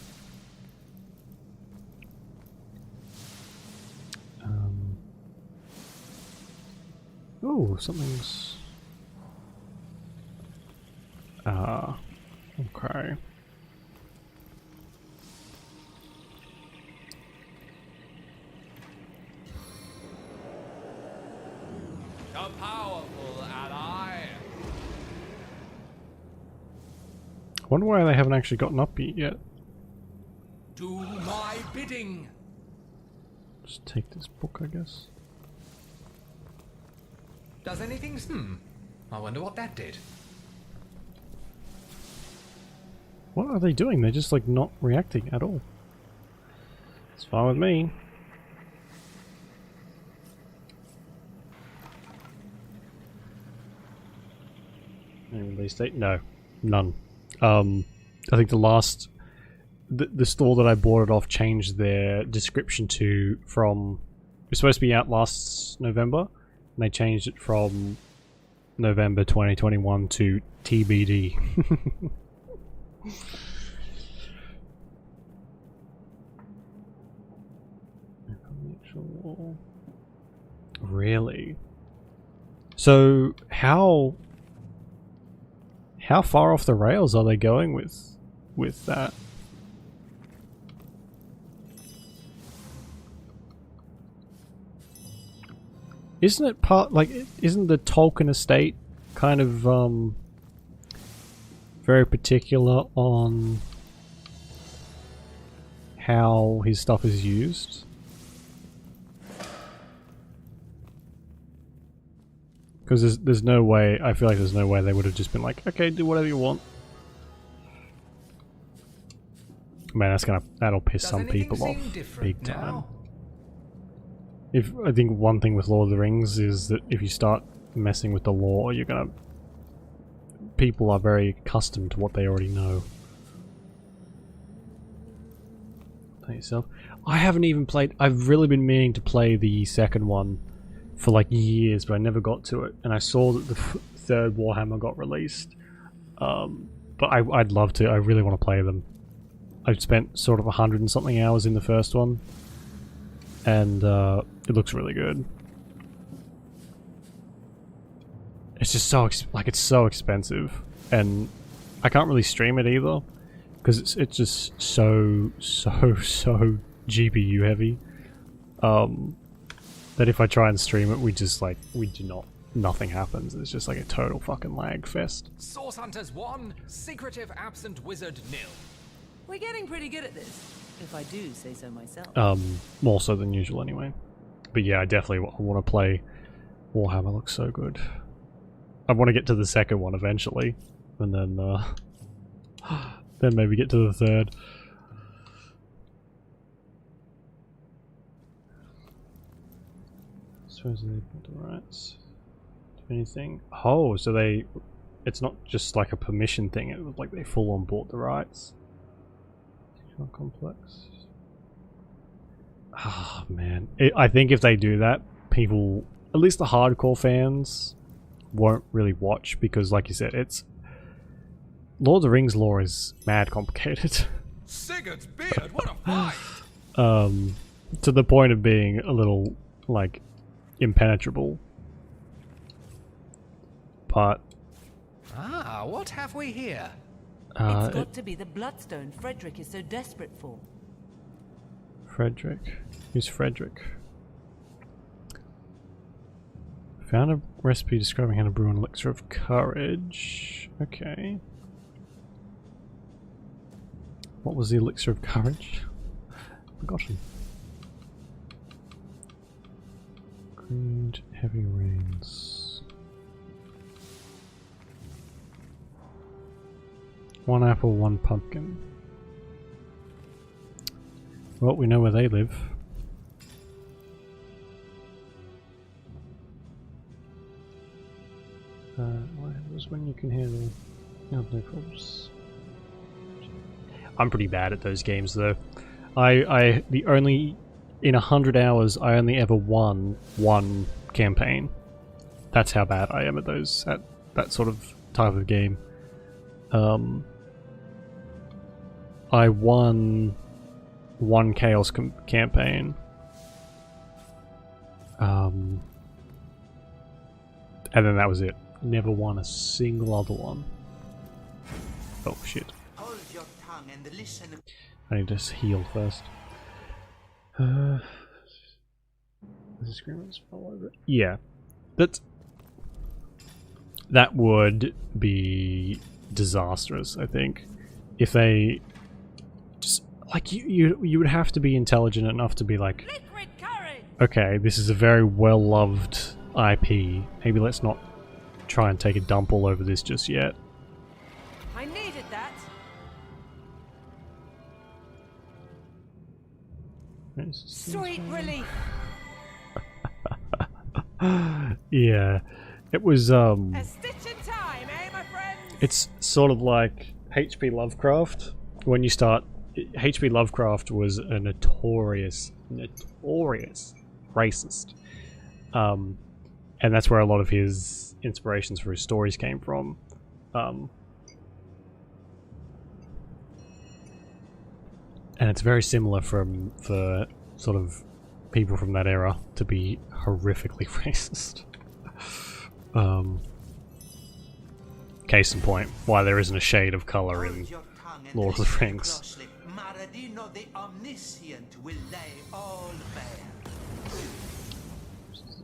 Oh, something's. Okay. The powerful ally. I wonder why they haven't actually gotten up yet. Do my bidding. Just take this book, I guess. Does anything? I wonder what that did. What are they doing? They're just like not reacting at all. It's fine with me. Any release date? No, none. I think the store that I bought it off changed their description to from it was supposed to be out last November, and they changed it from November 2021 to TBD. Really? So how far off the rails are they going with that? Isn't it isn't the Tolkien estate kind of very particular on how his stuff is used? Because there's no way, I feel like there's no way they would have just been like, okay, do whatever you want. Man, that'll piss some people off big time. I think one thing with Lord of the Rings is that if you start messing with the lore, people are very accustomed to what they already know. Play yourself. I haven't even played, I've really been meaning to play the second one for like years, but I never got to it. And I saw that the third Warhammer got released. But I'd love to. I really want to play them. I've spent sort of 100 and something hours in the first one, and it looks really good. It's just so it's so expensive, and I can't really stream it either because it's just so GPU heavy. That if I try and stream it, nothing happens. It's just like a total fucking lag fest. Source Hunters 1, Secretive Absent Wizard 0. We're getting pretty good at this, if I do say so myself. More so than usual anyway. But yeah, I definitely want to play Warhammer. Looks so good. I want to get to the second one eventually, and then then maybe get to the third. Suppose they bought the rights. Anything? Oh, so it's not just like a permission thing. It was like they full on bought the rights. Complex. Ah, man. I think if they do that, people, at least the hardcore fans, won't really watch because, like you said, it's Lord of the Rings lore is mad complicated. Sigurd's beard, what a fight! To the point of being a little like impenetrable. But what have we here? It's got to be the bloodstone Frederick is so desperate for. Frederick? Who's Frederick? Found a recipe describing how to brew an elixir of courage. Okay. What was the elixir of courage? Forgotten. Creamed heavy rains. One apple, one pumpkin. Well, we know where they live. What happens when you can handle... No problems. I'm pretty bad at those games though. In 100 hours, I only ever won one campaign. That's how bad I am at that sort of type of game. I won one Chaos campaign. And then that was it. Never won a single other one. Oh shit. Hold your tongue and listen. I need to heal first. Disagreements all over it. Yeah. That would be disastrous, I think. If they just like you would have to be intelligent enough to be like, Liquid courage! okay, this is a very well loved IP. Maybe let's not try and take a dump all over this just yet. I needed that. Sweet relief. Yeah. It was A stitch in time, eh, my friend? It's sort of like H.P. Lovecraft. When you start, H.P. Lovecraft was a notorious racist. And that's where a lot of his inspirations for his stories came from. And it's very similar for sort of people from that era to be horrifically racist. Case in point, why there isn't a shade of colour in Lord of the Rings. Maradino the Omniscient will lay all bare.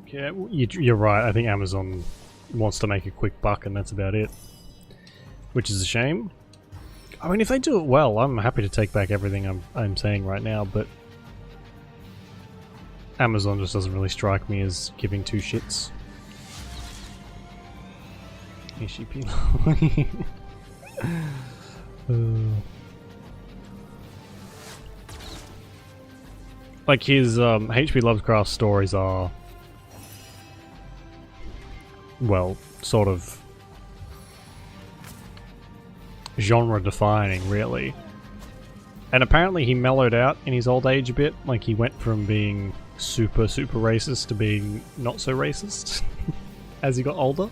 Yeah, you're right. I think Amazon wants to make a quick buck, and that's about it. Which is a shame. I mean, if they do it well, I'm happy to take back everything I'm saying right now, but Amazon just doesn't really strike me as giving two shits. Like his H.P. Lovecraft stories are, well, sort of genre defining, really. And apparently he mellowed out in his old age a bit. Like, he went from being super racist to being not so racist as he got older.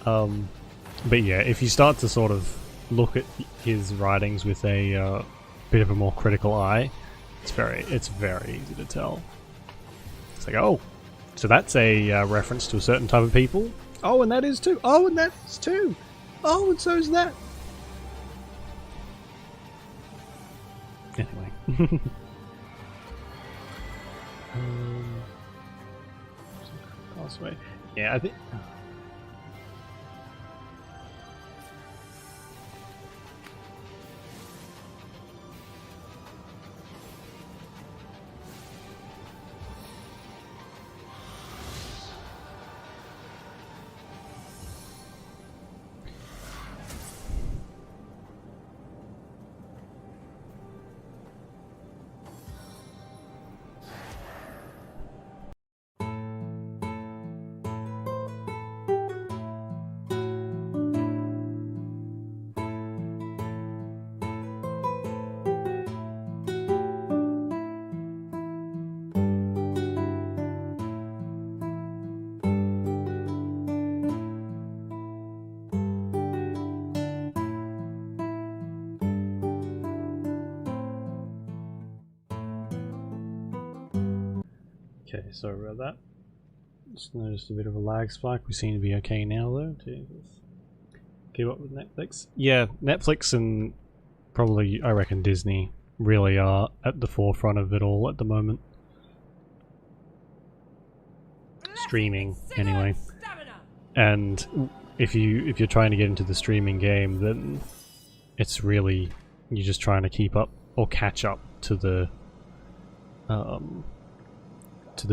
But yeah, if you start to sort of look at his writings with a bit of a more critical eye, it's very easy to tell. It's like, oh, so that's a reference to a certain type of people. Oh, and that is too. Oh, and that's too. Oh, and so's that. Anyway. Passway. Yeah, I think. Okay, sorry about that. Just noticed a bit of a lag spike. We seem to be okay now, though. Jesus. Keep up with Netflix. Yeah, Netflix and probably, I reckon, Disney really are at the forefront of it all at the moment. Streaming, anyway. And if you're trying to get into the streaming game, then it's really, you're just trying to keep up or catch up to the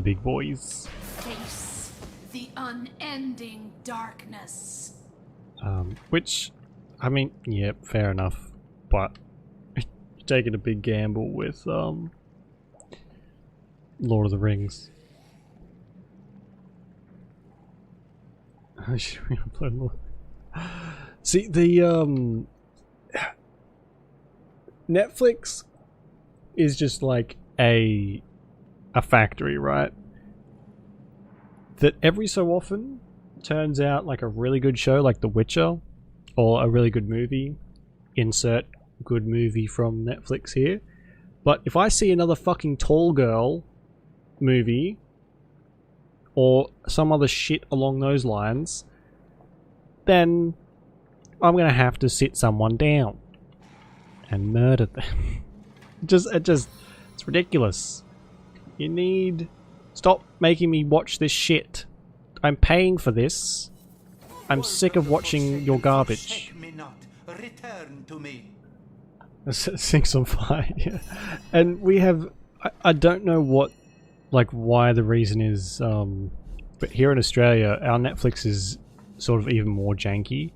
big boys. Face the unending darkness. Which, I mean, yeah, fair enough, but you're taking a big gamble with Lord of the Rings. Should we upload more? See, the Netflix is just like a factory, right? That every so often turns out like a really good show like The Witcher, or a really good movie. Insert good movie from Netflix here. But if I see another fucking Tall Girl movie or some other shit along those lines, then I'm gonna have to sit someone down and murder them. It's ridiculous. You need... Stop making me watch this shit. I'm paying for this. I'm sick of watching your garbage. Return to me. Sinks on fire, yeah. And we have... I don't know what... Like, why the reason is... but here in Australia, our Netflix is sort of even more janky.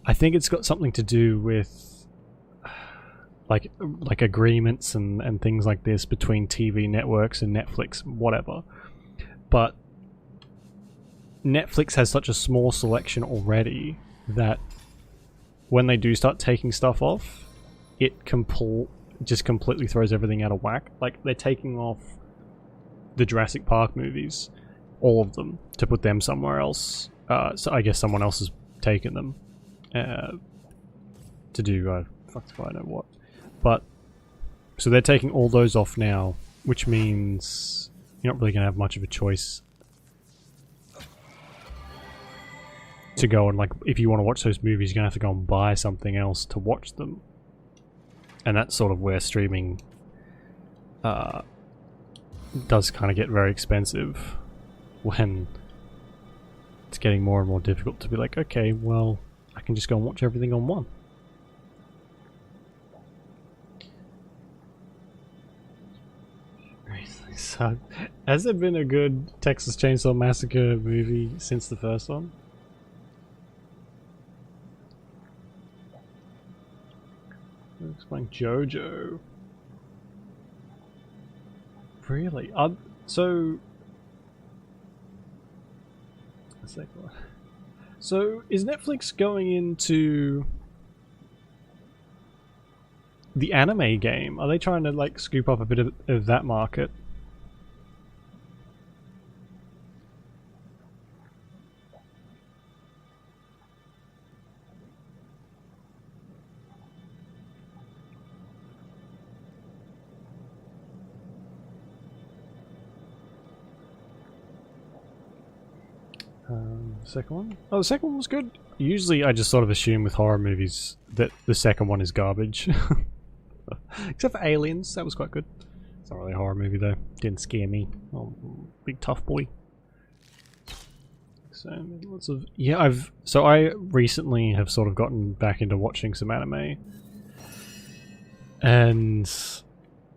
I think it's got something to do with... like agreements and things like this between TV networks and Netflix, whatever. But Netflix has such a small selection already that when they do start taking stuff off, it just completely throws everything out of whack. Like, they're taking off the Jurassic Park movies, all of them, to put them somewhere else. So I guess someone else has taken them to do fuck if I know what. But so they're taking all those off now, which means you're not really going to have much of a choice to go and, like, if you want to watch those movies, you're going to have to go and buy something else to watch them. And that's sort of where streaming does kind of get very expensive, when it's getting more and more difficult to be like, okay, well, I can just go and watch everything on one. So, has there been a good Texas Chainsaw Massacre movie since the first one? Looks like JoJo. Really? So... So, is Netflix going into the anime game? Are they trying to, like, scoop up a bit of that market? Second one? Oh, the second one was good. Usually I just sort of assume with horror movies that the second one is garbage. Except for Aliens, that was quite good. It's not really a horror movie though. Didn't scare me. Oh, big tough boy. So lots of... Yeah, I recently have sort of gotten back into watching some anime. And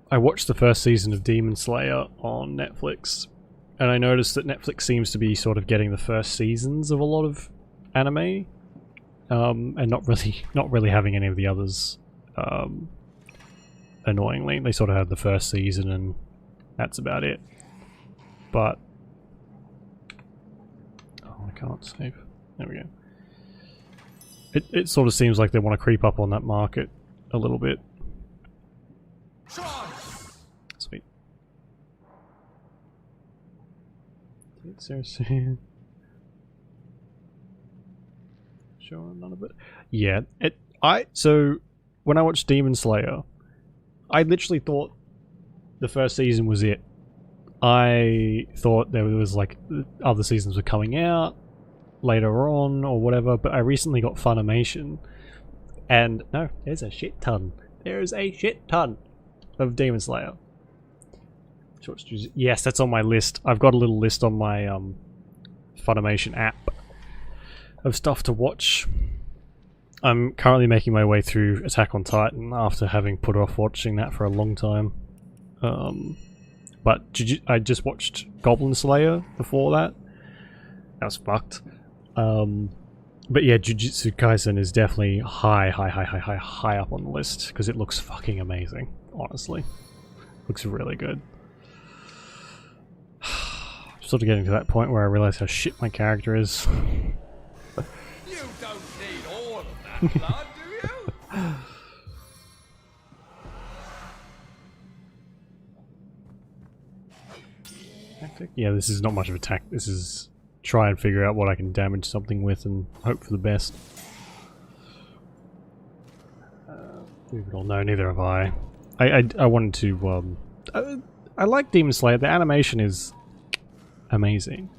I watched the first season of Demon Slayer on Netflix. And I noticed that Netflix seems to be sort of getting the first seasons of a lot of anime, and not really having any of the others. Annoyingly, they sort of had the first season, and that's about it. But oh, I can't save. There we go. It sort of seems like they want to creep up on that market a little bit. Sweet. Seriously. Sure, none of it. Yeah, so when I watched Demon Slayer, I literally thought the first season was it. I thought there was like other seasons were coming out later on or whatever, but I recently got Funimation, and no, there's a shit ton. There's a shit ton of Demon Slayer. Yes, that's on my list. I've got a little list on my Funimation app of stuff to watch. I'm currently making my way through Attack on Titan after having put off watching that for a long time. But I just watched Goblin Slayer before that. That was fucked. But yeah, Jujutsu Kaisen is definitely high up on the list because it looks fucking amazing. Honestly, looks really good. Sort of getting to that point where I realize how shit my character is. You don't need all of that blood, do you? Tactic? Yeah, this is not much of a tactic. This is try and figure out what I can damage something with and hope for the best. No, neither have I. I wanted to. I like Demon Slayer. The animation is amazing,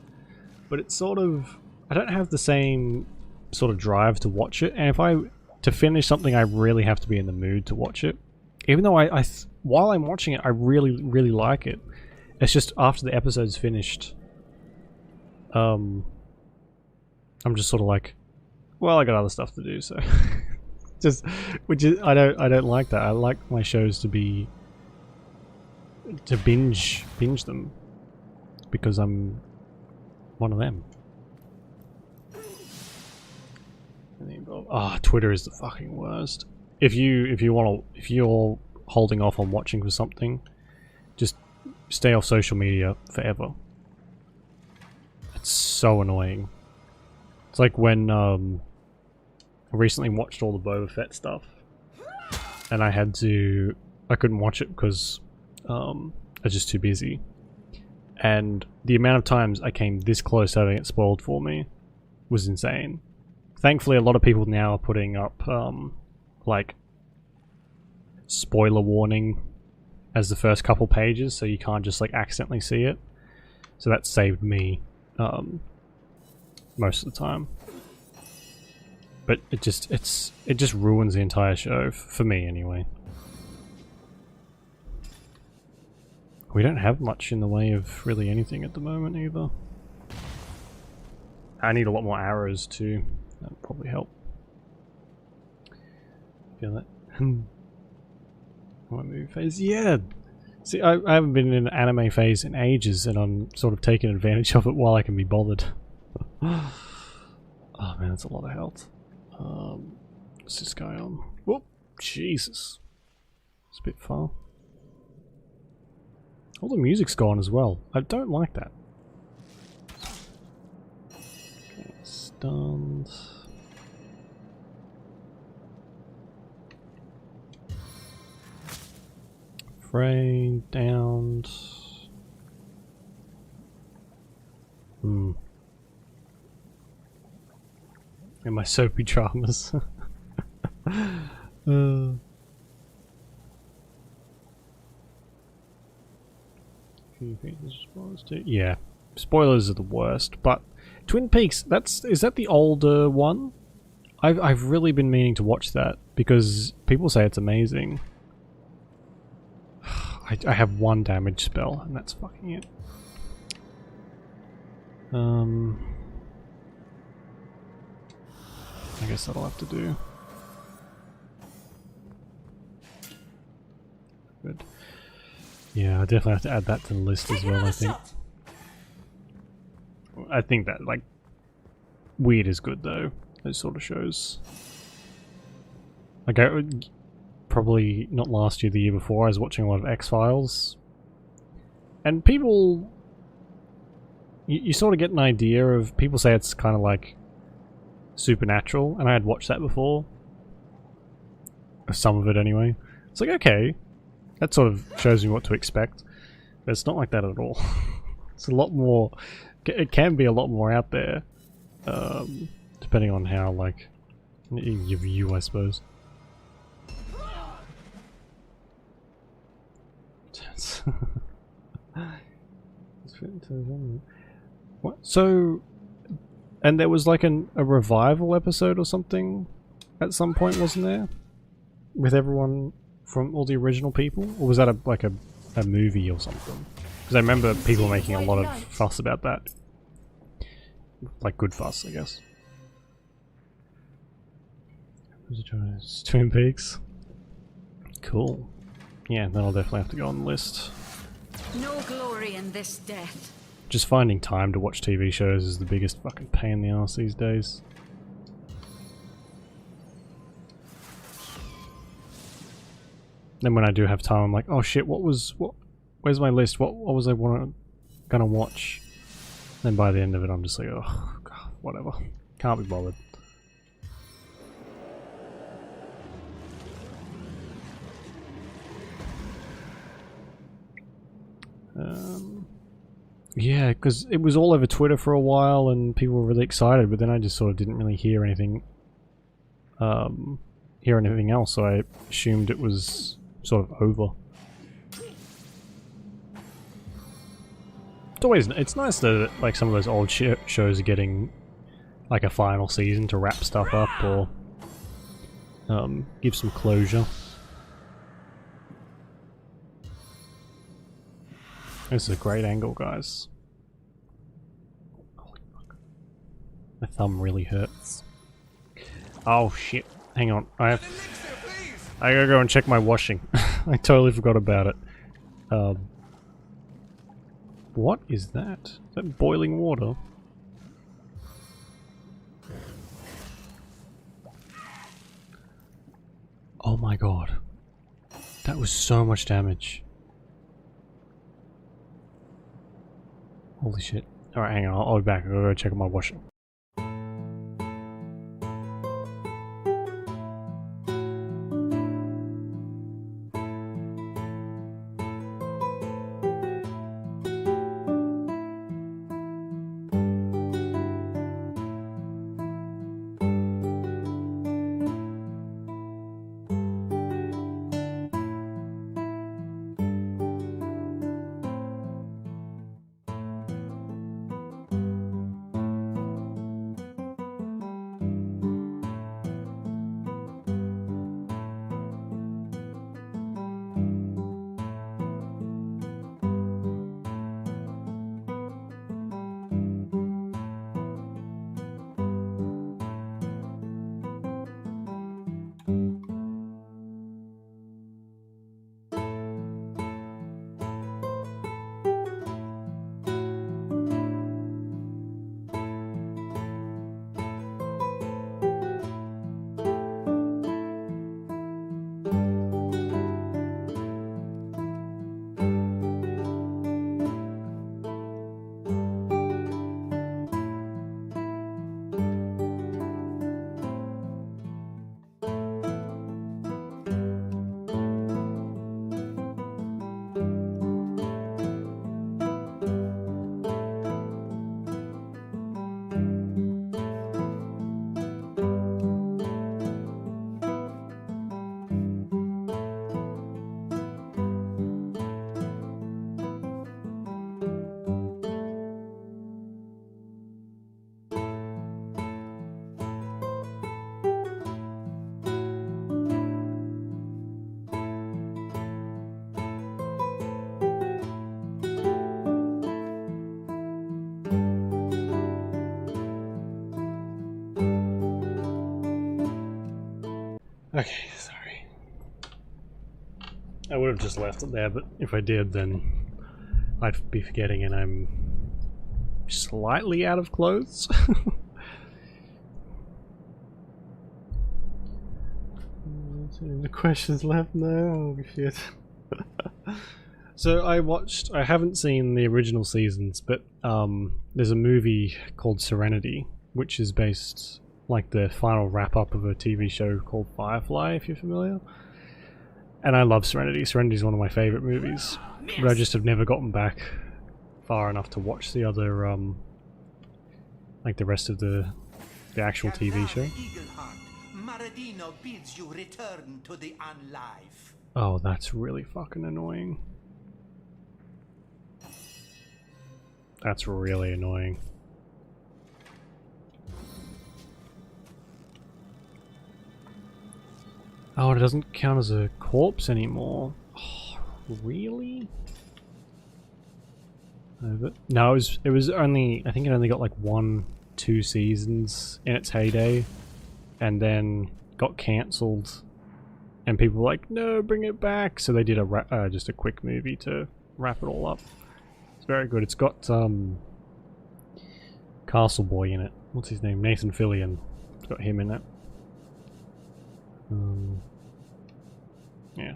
but it's sort of, I don't have the same sort of drive to watch it, and to finish something I really have to be in the mood to watch it, even though while I'm watching it I really like it. It's just after the episode's finished, I'm just sort of like, well, I got other stuff to do, so which is I don't like that. I like my shows to binge them because I'm one of them. Ah, Twitter is the fucking worst. If you're holding off on watching for something, just stay off social media forever. It's so annoying. It's like when recently watched all the Boba Fett stuff, and I couldn't watch it because I was just too busy. And the amount of times I came this close to having it spoiled for me was insane. Thankfully, a lot of people now are putting up, like, spoiler warning as the first couple pages, so you can't just, like, accidentally see it. So that saved me, most of the time. But it just ruins the entire show, for me anyway. We don't have much in the way of really anything at the moment either. I need a lot more arrows too. That would probably help. Feel that? My movie phase? Yeah! See, I haven't been in an anime phase in ages, and I'm sort of taking advantage of it while I can be bothered. Oh man, that's a lot of health. What's this guy on? Whoop! Jesus. It's a bit far. All the music's gone as well. I don't like that. Okay, stunned. Frey, downed. In my soapy dramas. Yeah, spoilers are the worst. But Twin Peaks, is that the older one? I've really been meaning to watch that because people say it's amazing. I have one damage spell and that's fucking it. I guess that'll have to do. Good. Yeah, I definitely have to add that to the list as well, I think. I think that, like, Weird is good though, those sort of shows. Like, probably not last year, the year before, I was watching a lot of X-Files. And people... You sort of get an idea of... People say it's kind of like Supernatural, and I had watched that before. Some of it anyway. It's like, okay, that sort of shows me what to expect. But it's not like that at all. It's a lot more... It can be a lot more out there. Depending on how, like, your view, I suppose. What? So... And there was like a revival episode or something at some point, wasn't there? With everyone from all the original people? Or was that a movie or something? Because I remember people making a lot of fuss about that. Like good fuss, I guess. Twin Peaks. Cool. Yeah, then I'll definitely have to go on the list. No glory in this death. Just finding time to watch TV shows is the biggest fucking pain in the ass these days. Then when I do have time, I'm like, oh shit, where's my list? What was I gonna watch? Then by the end of it, I'm just like, oh god, whatever. Can't be bothered. Yeah, because it was all over Twitter for a while and people were really excited, but then I just sort of didn't really hear anything else, so I assumed it was sort of over. It's nice that like some of those old shows are getting like a final season to wrap stuff up or give some closure. This is a great angle, guys. Holy fuck. My thumb really hurts. Oh shit. Hang on. I gotta go and check my washing. I totally forgot about it. What is that? Is that boiling water? Oh my god. That was so much damage. Holy shit. Alright, hang on, I'll be back. I'll go check my washing. Okay, sorry. I would have just left it there, but if I did, then I'd be forgetting, and I'm slightly out of clothes. Any questions left? No, oh shit. So I haven't seen the original seasons, but there's a movie called Serenity, which is based like the final wrap-up of a TV show called Firefly, if you're familiar. And I love Serenity. Serenity is one of my favourite movies, but I just have never gotten back far enough to watch the other, like the rest of the actual TV show. Maradino bids you return to the unlife. Oh, that's really fucking annoying. That's really annoying. Oh, it doesn't count as a corpse anymore. Oh, really? No, it was only, I think it only got like 1-2 seasons in its heyday, and then got cancelled, and people were like, no, bring it back, so they did just a quick movie to wrap it all up. It's very good. It's got Castle Boy in it. What's his name? Nathan Fillion. It's got him in it. Yeah.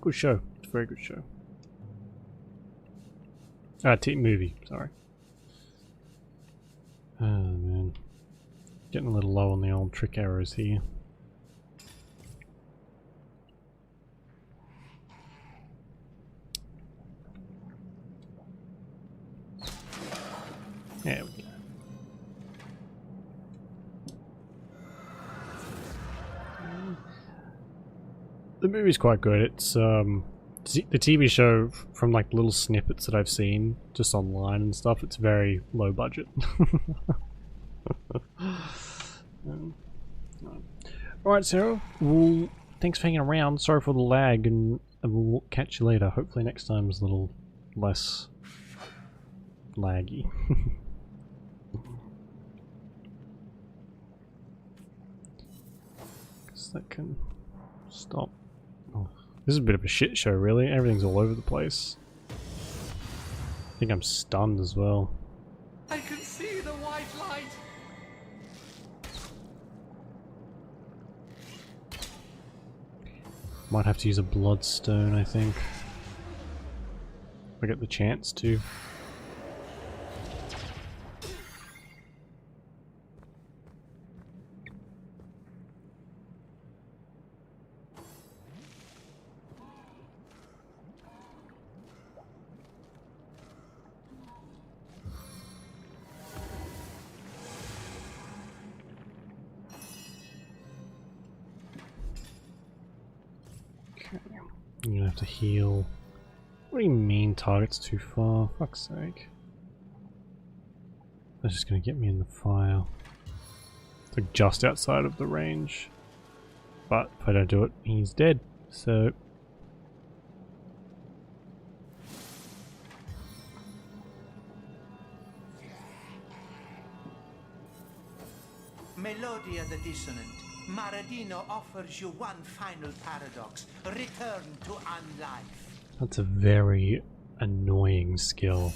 Good show. It's a very good show. Movie, sorry. Oh man. Getting a little low on the old trick arrows here. There we go. The movie's quite good. It's the TV show, from like little snippets that I've seen just online and stuff, it's very low budget. Alright, Sarah, well, thanks for hanging around. Sorry for the lag, and we'll catch you later. Hopefully next time is a little less laggy. Guess that can stop. Oh, this is a bit of a shit show, really. Everything's all over the place. I think I'm stunned as well. I can see the white light. Might have to use a bloodstone, I think. If I get the chance to. I'm gonna have to heal. What do you mean target's too far? Fuck's sake. That's just gonna get me in the fire. It's like just outside of the range. But if I don't do it, he's dead. So... Melodia the Dissonant. Maradino offers you one final paradox. Return to unlife. That's a very annoying skill.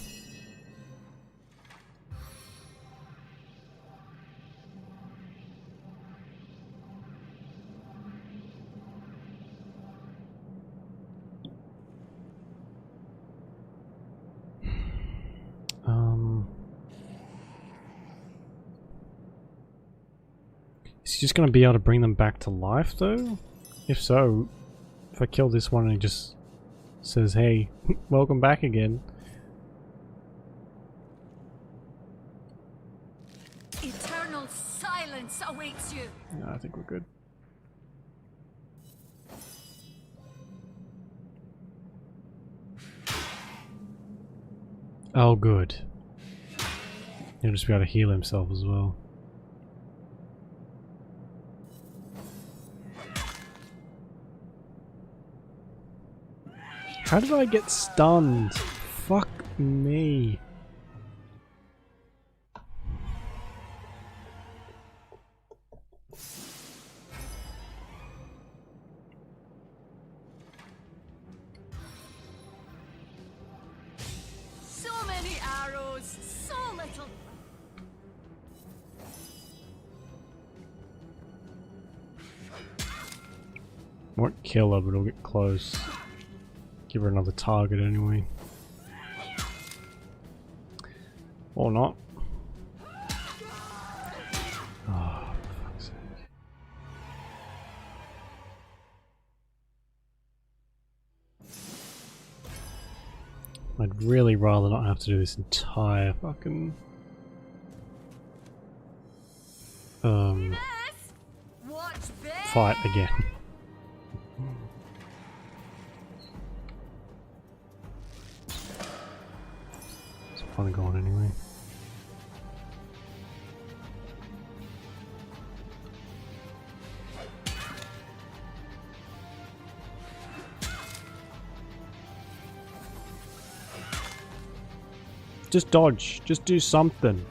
Is he just going to be able to bring them back to life, though? If so, if I kill this one and he just says, hey, welcome back again. Eternal silence awaits you. No, I think we're good. Oh, good. He'll just be able to heal himself as well. How did I get stunned? Fuck me. It's so little. Won't kill her, but it'll get close. Give her another target anyway. Or not. Oh, for fuck's sake. I'd really rather not have to do this entire fucking Watch this. fight again. It's probably gone anyway. Just dodge. Just do something.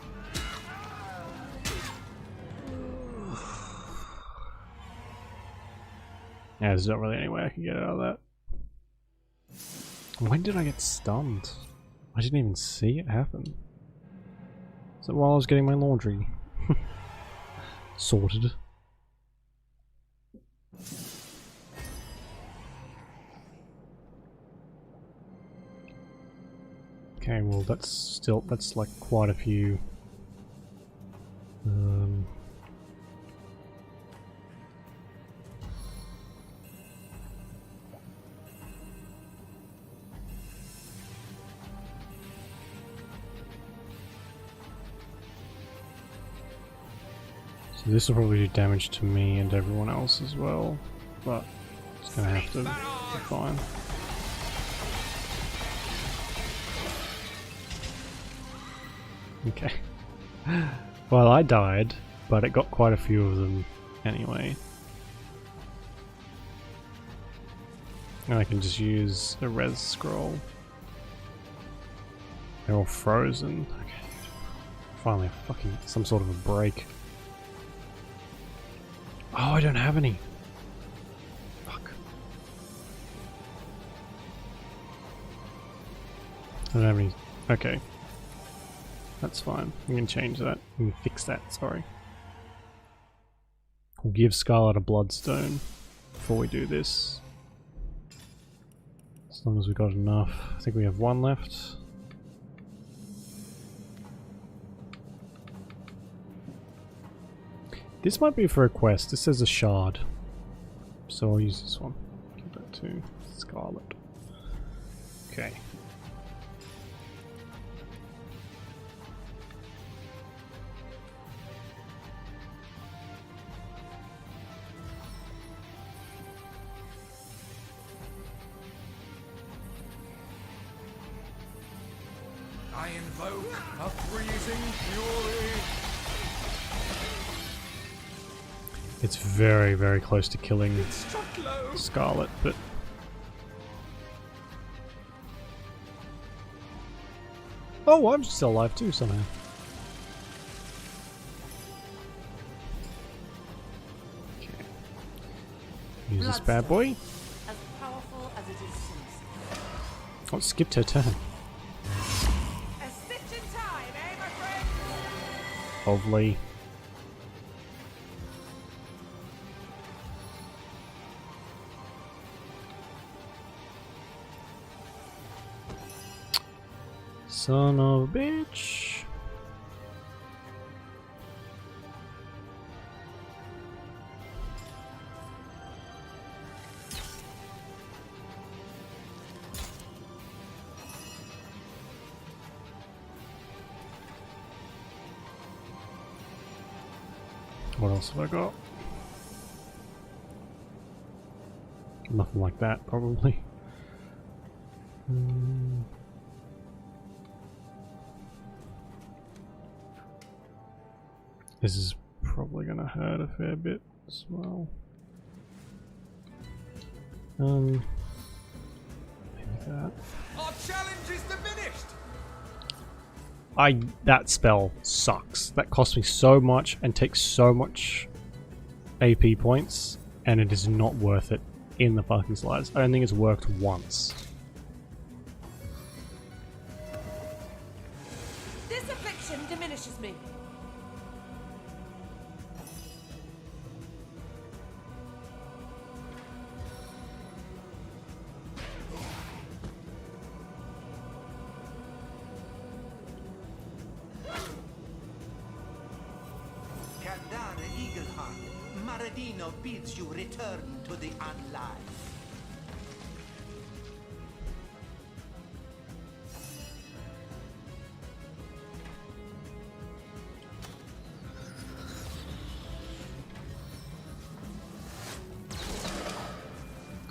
Yeah, there's not really any way I can get out of that. When did I get stunned? I didn't even see it happen. Is it while I was getting my laundry sorted? Okay, well that's like quite a few. So this will probably do damage to me and everyone else as well, but it's gonna have to be fine. Okay. Well, I died, but it got quite a few of them anyway. And I can just use a res scroll. They're all frozen. Okay. Finally, fucking some sort of a break. Oh, I don't have any. Fuck. I don't have any. Okay. That's fine. We can change that. We can fix that, sorry. We'll give Scarlet a bloodstone before we do this. As long as we got enough. I think we have one left. This might be for a quest. This says a shard. So I'll use this one. Give that to Scarlet. Okay. I invoke a freezing fury. It's very, very close to killing It struck low. Scarlet, but oh, I'm still alive too somehow. Okay. Use this bad boy. As powerful as it is sinister. Oh, it skipped her turn. A stitch in time, eh, my friend? Lovely. Son of a bitch. What else have I got? Nothing like that, probably. This is probably going to hurt a fair bit as well. Maybe that. Our challenge is diminished. That spell sucks. That cost me so much and takes so much AP points, and it is not worth it in the fucking slides. I don't think it's worked once. This Gandara Eagleheart, Maradino bids you return to the unlive.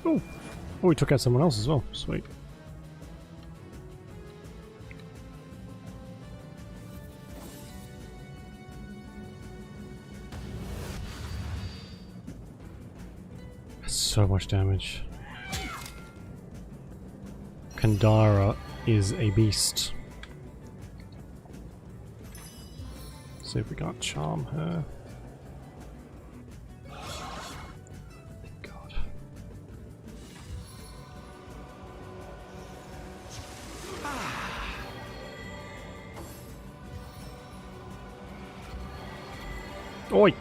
Oh, we took out someone else as well. Sweet. So much damage. Kandara is a beast. See if we can't charm her. God. Oi!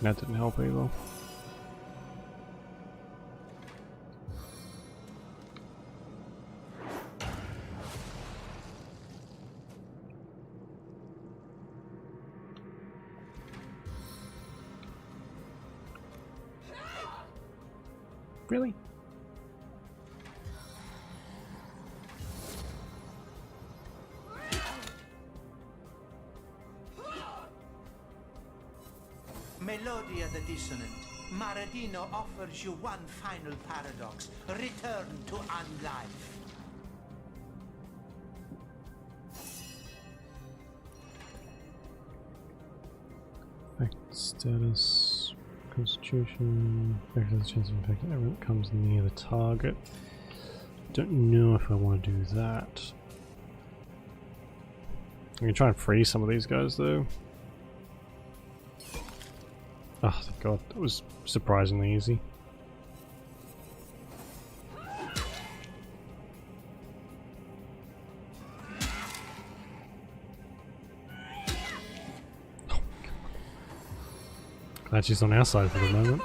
That didn't help either. Really? Melodia the Dissonant, Maradino offers you one final paradox. Return to unlife. Effect status, constitution, effect has a chance of infecting everyone that comes near the target. Don't know if I want to do that. I can try and freeze some of these guys though. Oh, thank God, that was surprisingly easy. Glad she's on our side for the moment.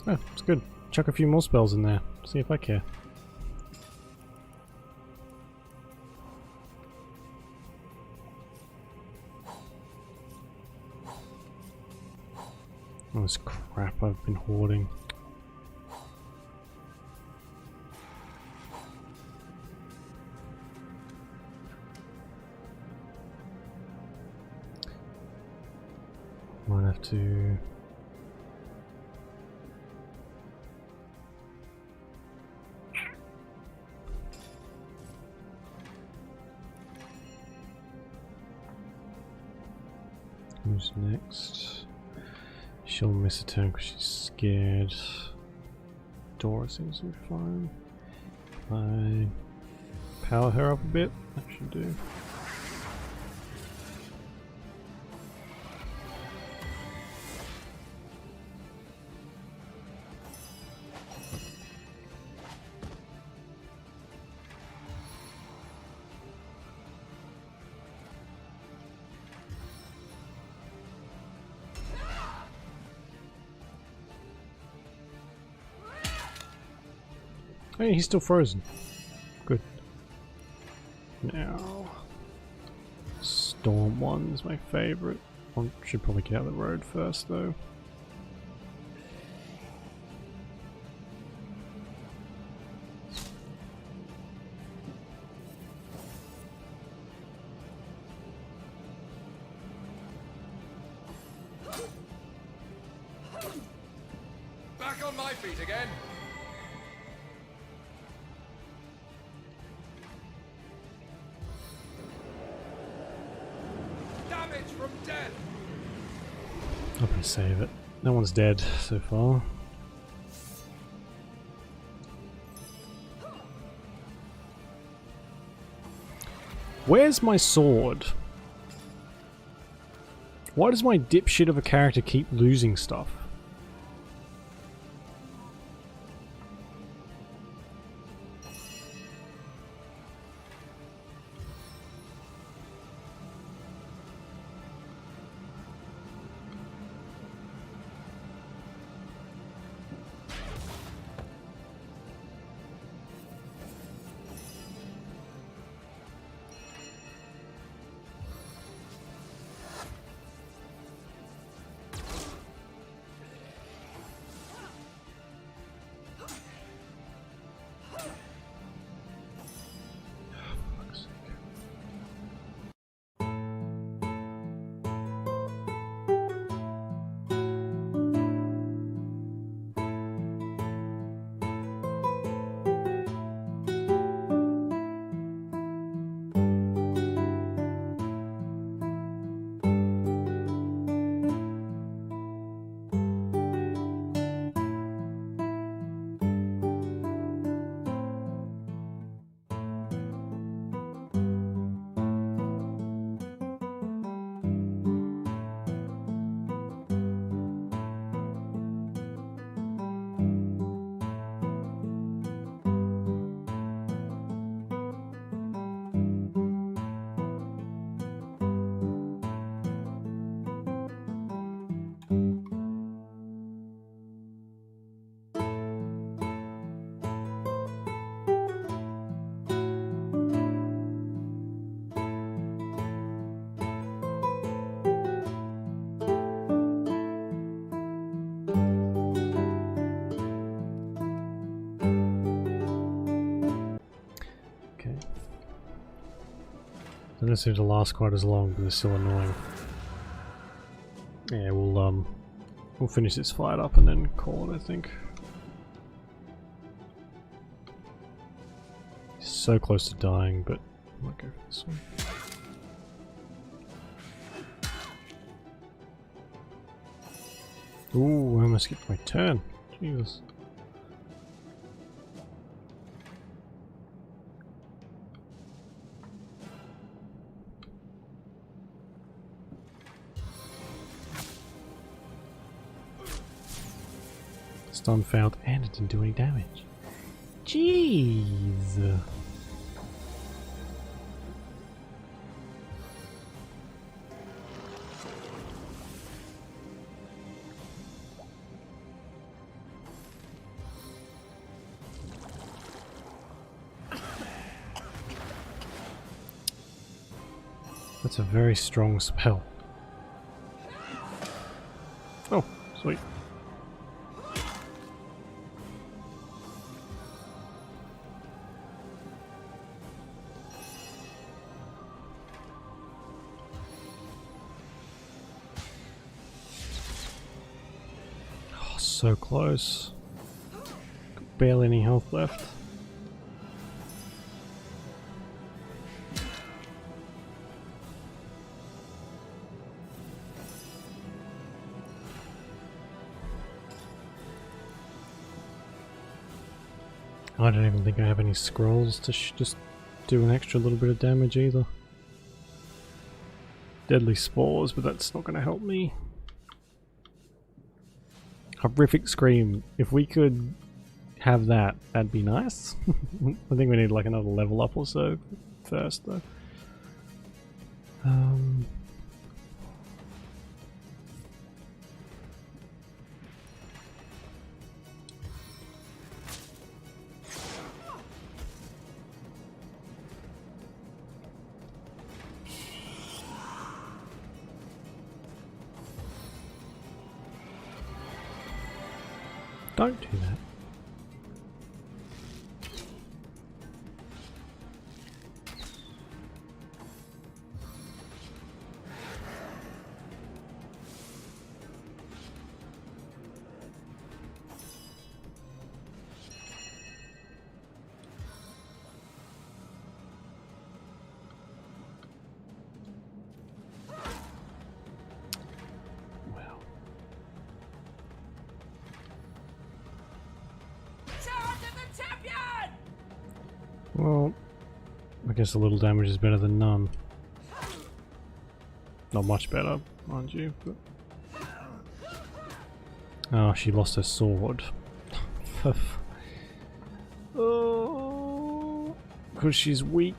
Oh, it's good. Chuck a few more spells in there. See if I care. All this crap I've been hoarding. Might have to... Who's next? She'll miss a turn because she's scared. Dora seems to be fine. I power her up a bit. That should do. Hey, he's still frozen. Good. Now, Storm one is my favorite. I should probably get out of the road first, though. Back on my feet again. From death. I'm gonna save it. No one's dead so far. Where's my sword? Why does my dipshit of a character keep losing stuff? They don't seem to last quite as long, but they're still annoying. Yeah, we'll finish this fight up and then call it, I think. So close to dying, but I might go for this one. Ooh, I almost skipped my turn. Jesus. Stun failed and it didn't do any damage. Jeez. That's a very strong spell. Oh, sweet. Oh, so close. Barely any health left. I don't even think I have any scrolls to just do an extra little bit of damage either. Deadly spores, but that's not going to help me. Horrific Scream. If we could have that, that'd be nice. I think we need like another level up or so first though. Don't do that. Well, I guess a little damage is better than none. Not much better, mind you, but... Oh, she lost her sword. Oh, because she's weak.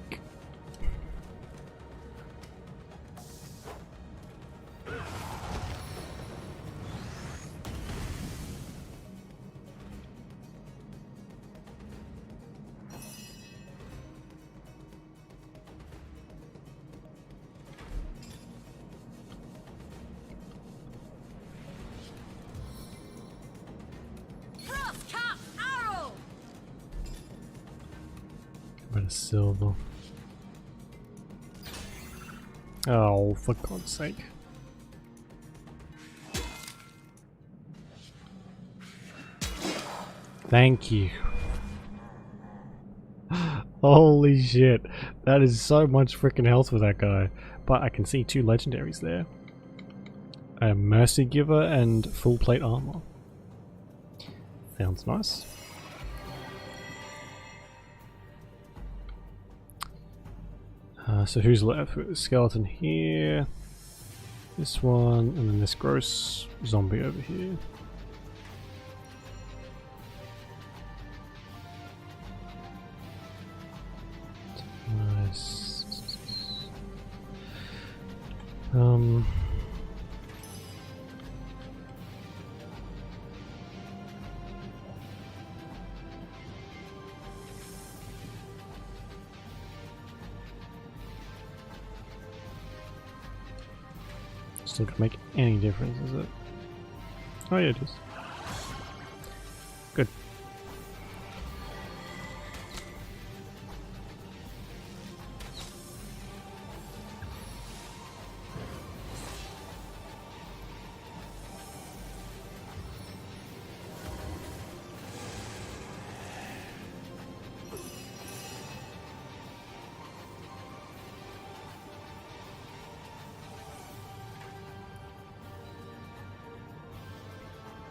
Bit of silver. Oh, for God's sake. Thank you. Holy shit. That is so much freaking health for that guy. But I can see two legendaries there. A Mercy Giver and full plate armor. Sounds nice. So who's left? We've got the skeleton here, this one, and then this gross zombie over here. Nice. Still gonna make any difference, is it? Oh yeah, it is. Good.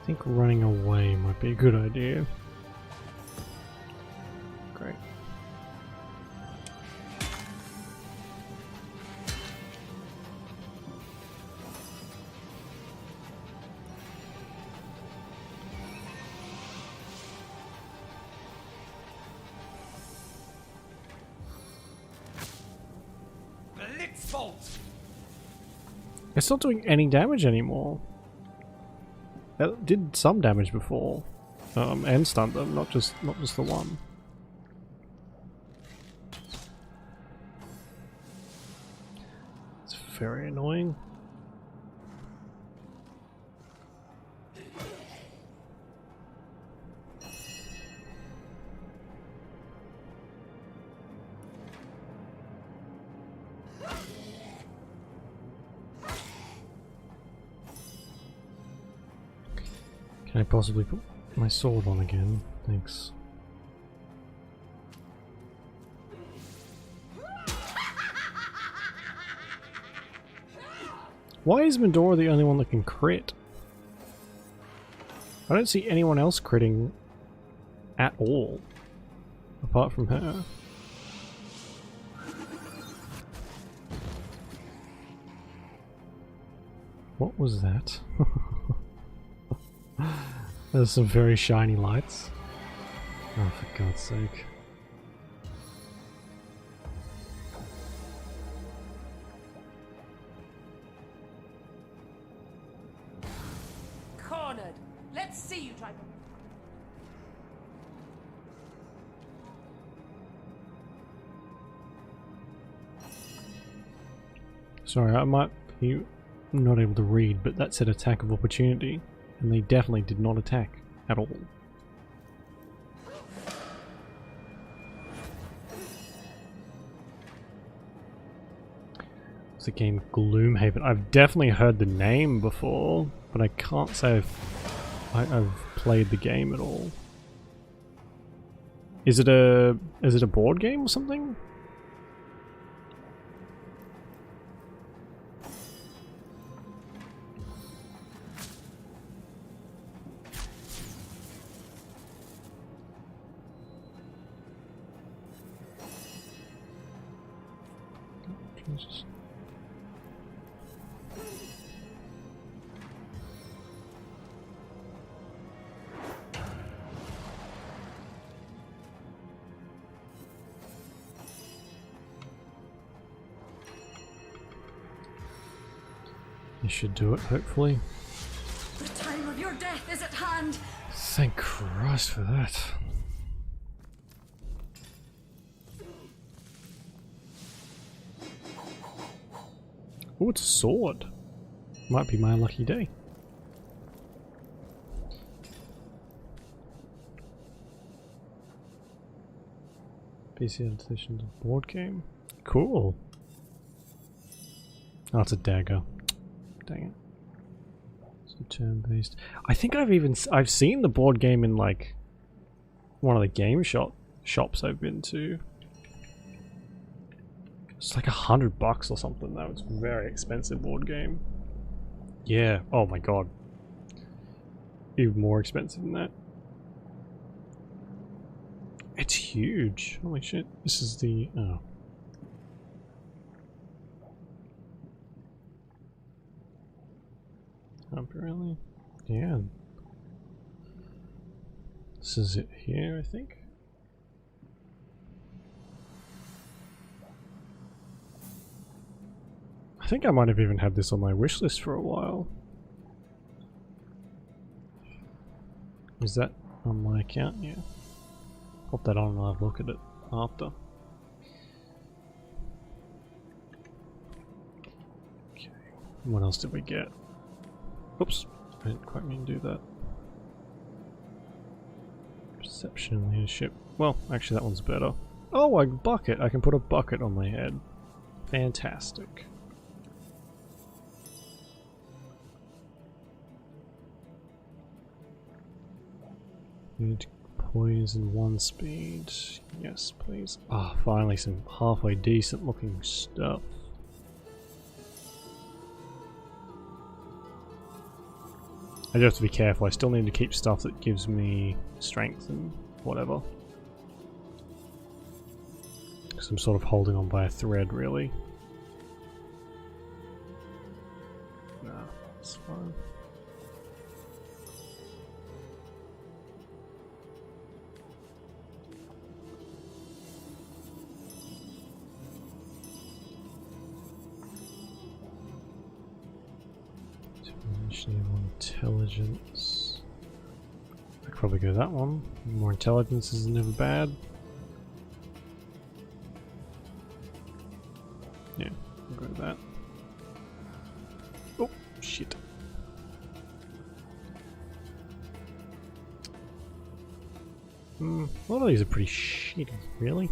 think running away might be a good idea. Great. Blitzbolt! It's not doing any damage anymore. It did some damage before, and stunned them, not just the one. It's very annoying. Can I possibly put my sword on again? Thanks. Why is Medora the only one that can crit? I don't see anyone else critting at all, apart from her. What was that? There's some very shiny lights. Oh, for God's sake. Cornered. Let's see you try. Sorry, I might be not able to read, but that said attack of opportunity, and they definitely did not attack at all. It's the game Gloomhaven. I've definitely heard the name before, but I can't say I've played the game at all. Is it a board game or something? Jesus. This should do it, hopefully. The time of your death is at hand. Thank Christ for that. Oh, it's a sword. Might be my lucky day. PC adaptation of board game. Cool. Oh, it's a dagger. Dang it. It's a turn-based. I think I've seen the board game in like one of the game shops I've been to. It's like $100 or something though. It's a very expensive board game. Yeah. Oh my god. Even more expensive than that. It's huge. Holy shit. This is the... oh. Apparently. Yeah. This is it here, I think. I think I might have even had this on my wish list for a while. Is that on my account? Yeah. Pop that on and I'll have a look at it after. Okay. What else did we get? Oops. I didn't quite mean to do that. Perception and leadership. Well, actually that one's better. Oh, a bucket! I can put a bucket on my head. Fantastic. Need poise and 1 speed. Yes, please. Ah, finally some halfway decent looking stuff. I do have to be careful. I still need to keep stuff that gives me strength and whatever. Because I'm sort of holding on by a thread, really. Nah, that's fine. More intelligence. I could probably go that one. More intelligence is never bad. Yeah, I'll go to that. Oh, shit. A lot of these are pretty shitty, really.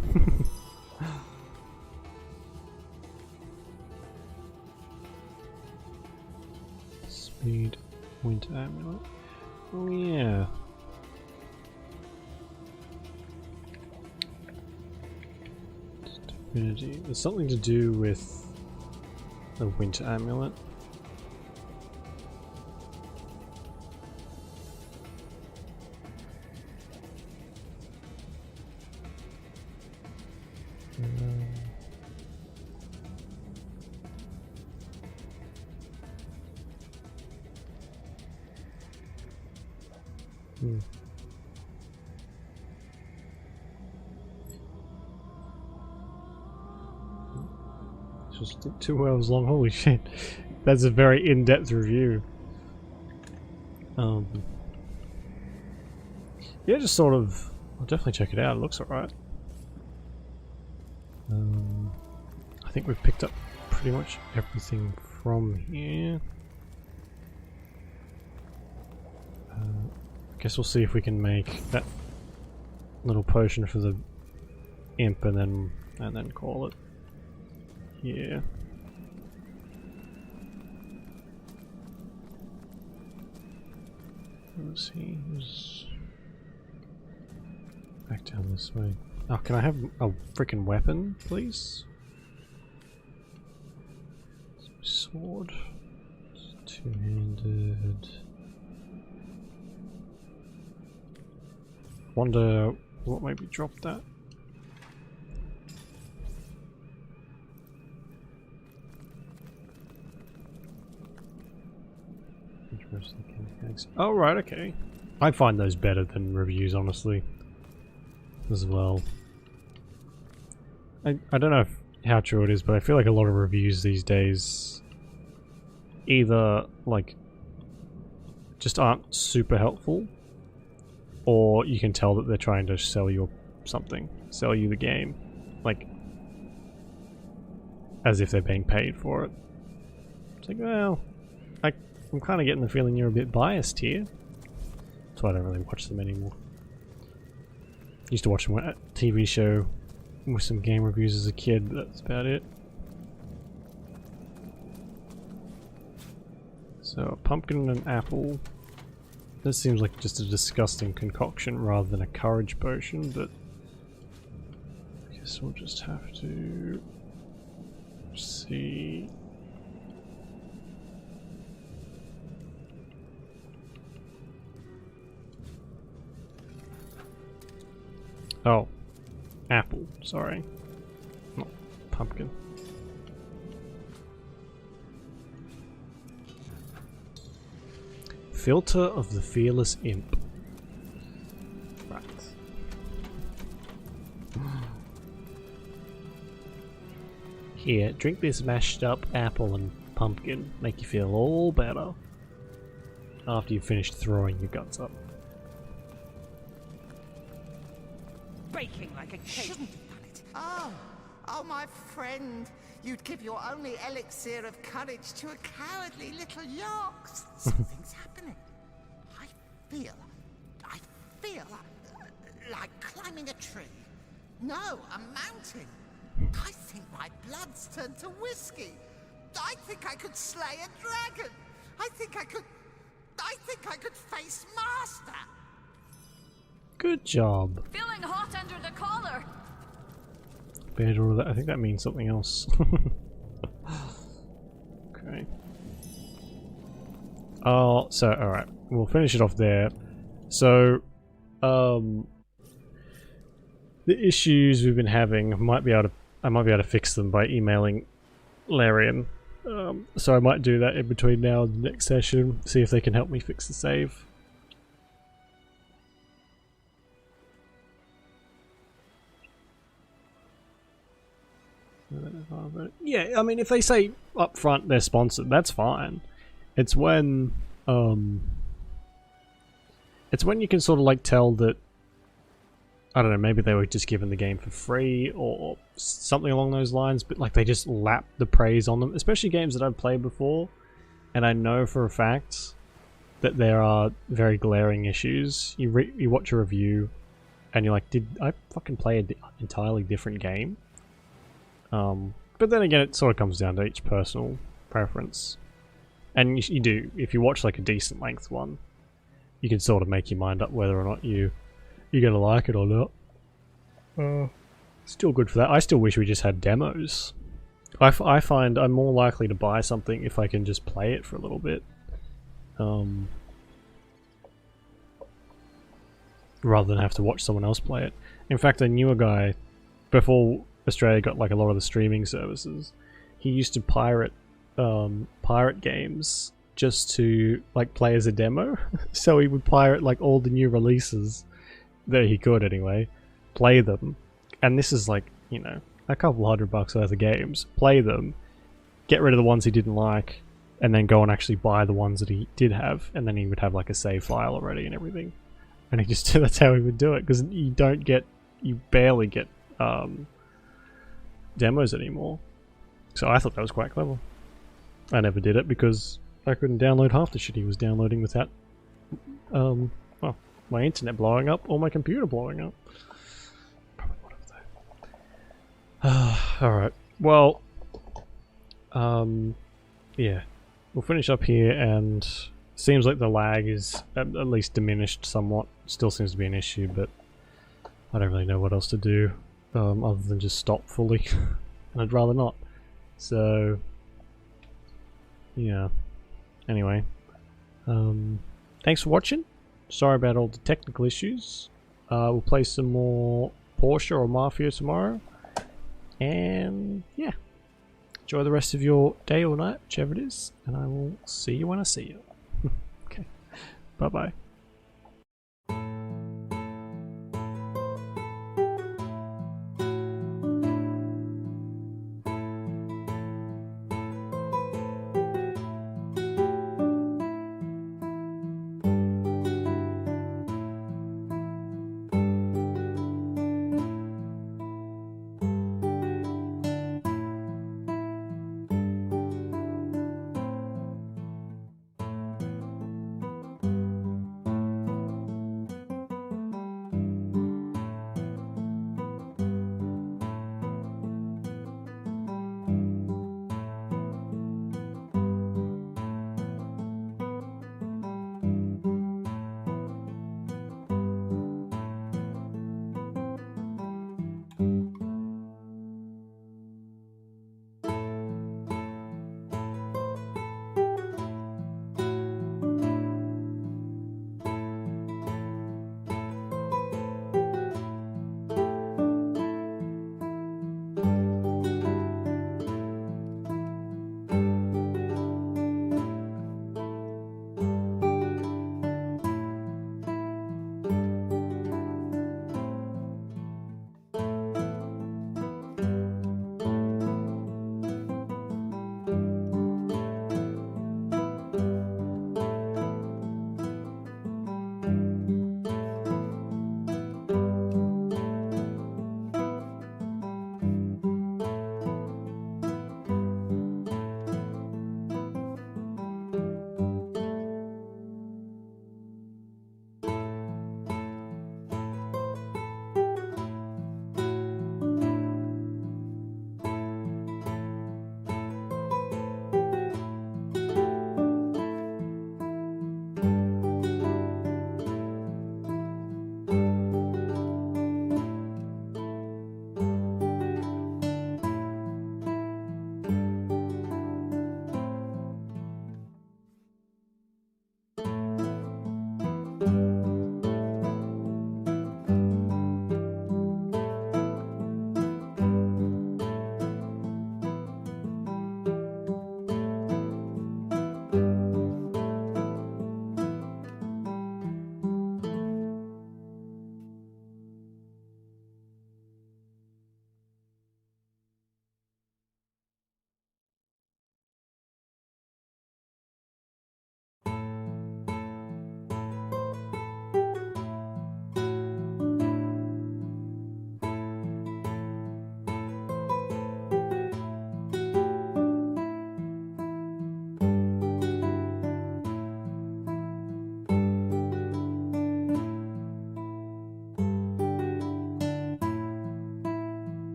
Speed, winter amulet. Oh yeah. Divinity. There's something to do with the winter amulet. Just 2 hours long, holy shit. That's a very in-depth review. Yeah, just sort of... I'll definitely check it out, it looks alright. I think we've picked up pretty much everything from here. I guess we'll see if we can make that little potion for the imp and then call it. Yeah. Let's see. Who's back down this way? Oh, can I have a freaking weapon, please? Sword. Two-handed. Wonder what made me drop that. Oh right, okay. I find those better than reviews, honestly, as well. I don't know how true it is, but I feel like a lot of reviews these days either like just aren't super helpful, or you can tell that they're trying to sell you something, sell you the game, like as if they're being paid for it. It's like, well, I'm kind of getting the feeling you're a bit biased here. That's why I don't really watch them anymore. Used to watch them on a TV show with some game reviews as a kid, but that's about it. So, a pumpkin and an apple. This seems like just a disgusting concoction rather than a courage potion, but I guess we'll just have to see. Oh, apple, sorry. Not pumpkin. Filter of the Fearless Imp. Right. Here, drink this mashed up apple and pumpkin. Make you feel all better. After you've finished throwing your guts up. Baking like a cake. Shouldn't have done it. Oh, my friend. You'd give your only elixir of courage to a cowardly little yox. Something's happening. I feel like climbing a tree. No, a mountain. I think my blood's turned to whiskey. I think I could slay a dragon. I think I could face Master. Good job. Feeling hot under the collar. I think that means something else. Okay. Oh, so alright. we'll finish it off there. So, the issues we've been having, I might be able to fix them by emailing Larian. So I might do that in between now and the next session, see if they can help me fix the save. Yeah, I mean, if they say up front they're sponsored, that's fine. It's when you can sort of like tell that, I don't know, maybe they were just given the game for free or something along those lines, but like they just lap the praise on them, especially games that I've played before, and I know for a fact that there are very glaring issues. You watch a review and you're like, did I fucking play an entirely different game? But then again, it sort of comes down to each personal preference. And you do, if you watch like a decent length one, you can sort of make your mind up whether or not you're gonna like it or not. Still good for that. I still wish we just had demos. I find I'm more likely to buy something if I can just play it for a little bit. Rather than have to watch someone else play it. In fact, I knew a guy, before Australia got like a lot of the streaming services, he used to pirate games just to like play as a demo. So he would pirate like all the new releases that he could anyway, play them, and this is like, you know, a couple $100 worth of games, play them, get rid of the ones he didn't like, and then go and actually buy the ones that he did have, and then he would have like a save file already and everything. And he just, that's how he would do it, because you barely get demos anymore. So I thought that was quite clever. I never did it because I couldn't download half the shit he was downloading without well, my internet blowing up or my computer blowing up. Probably one of those. Alright, well, yeah, we'll finish up here, and seems like the lag is at least diminished somewhat. Still seems to be an issue, but I don't really know what else to do other than just stop fully, and I'd rather not. So, yeah. Anyway, thanks for watching. Sorry about all the technical issues. We'll play some more Porsche or Mafia tomorrow. And yeah, enjoy the rest of your day or night, whichever it is. And I will see you when I see you. Okay, bye bye.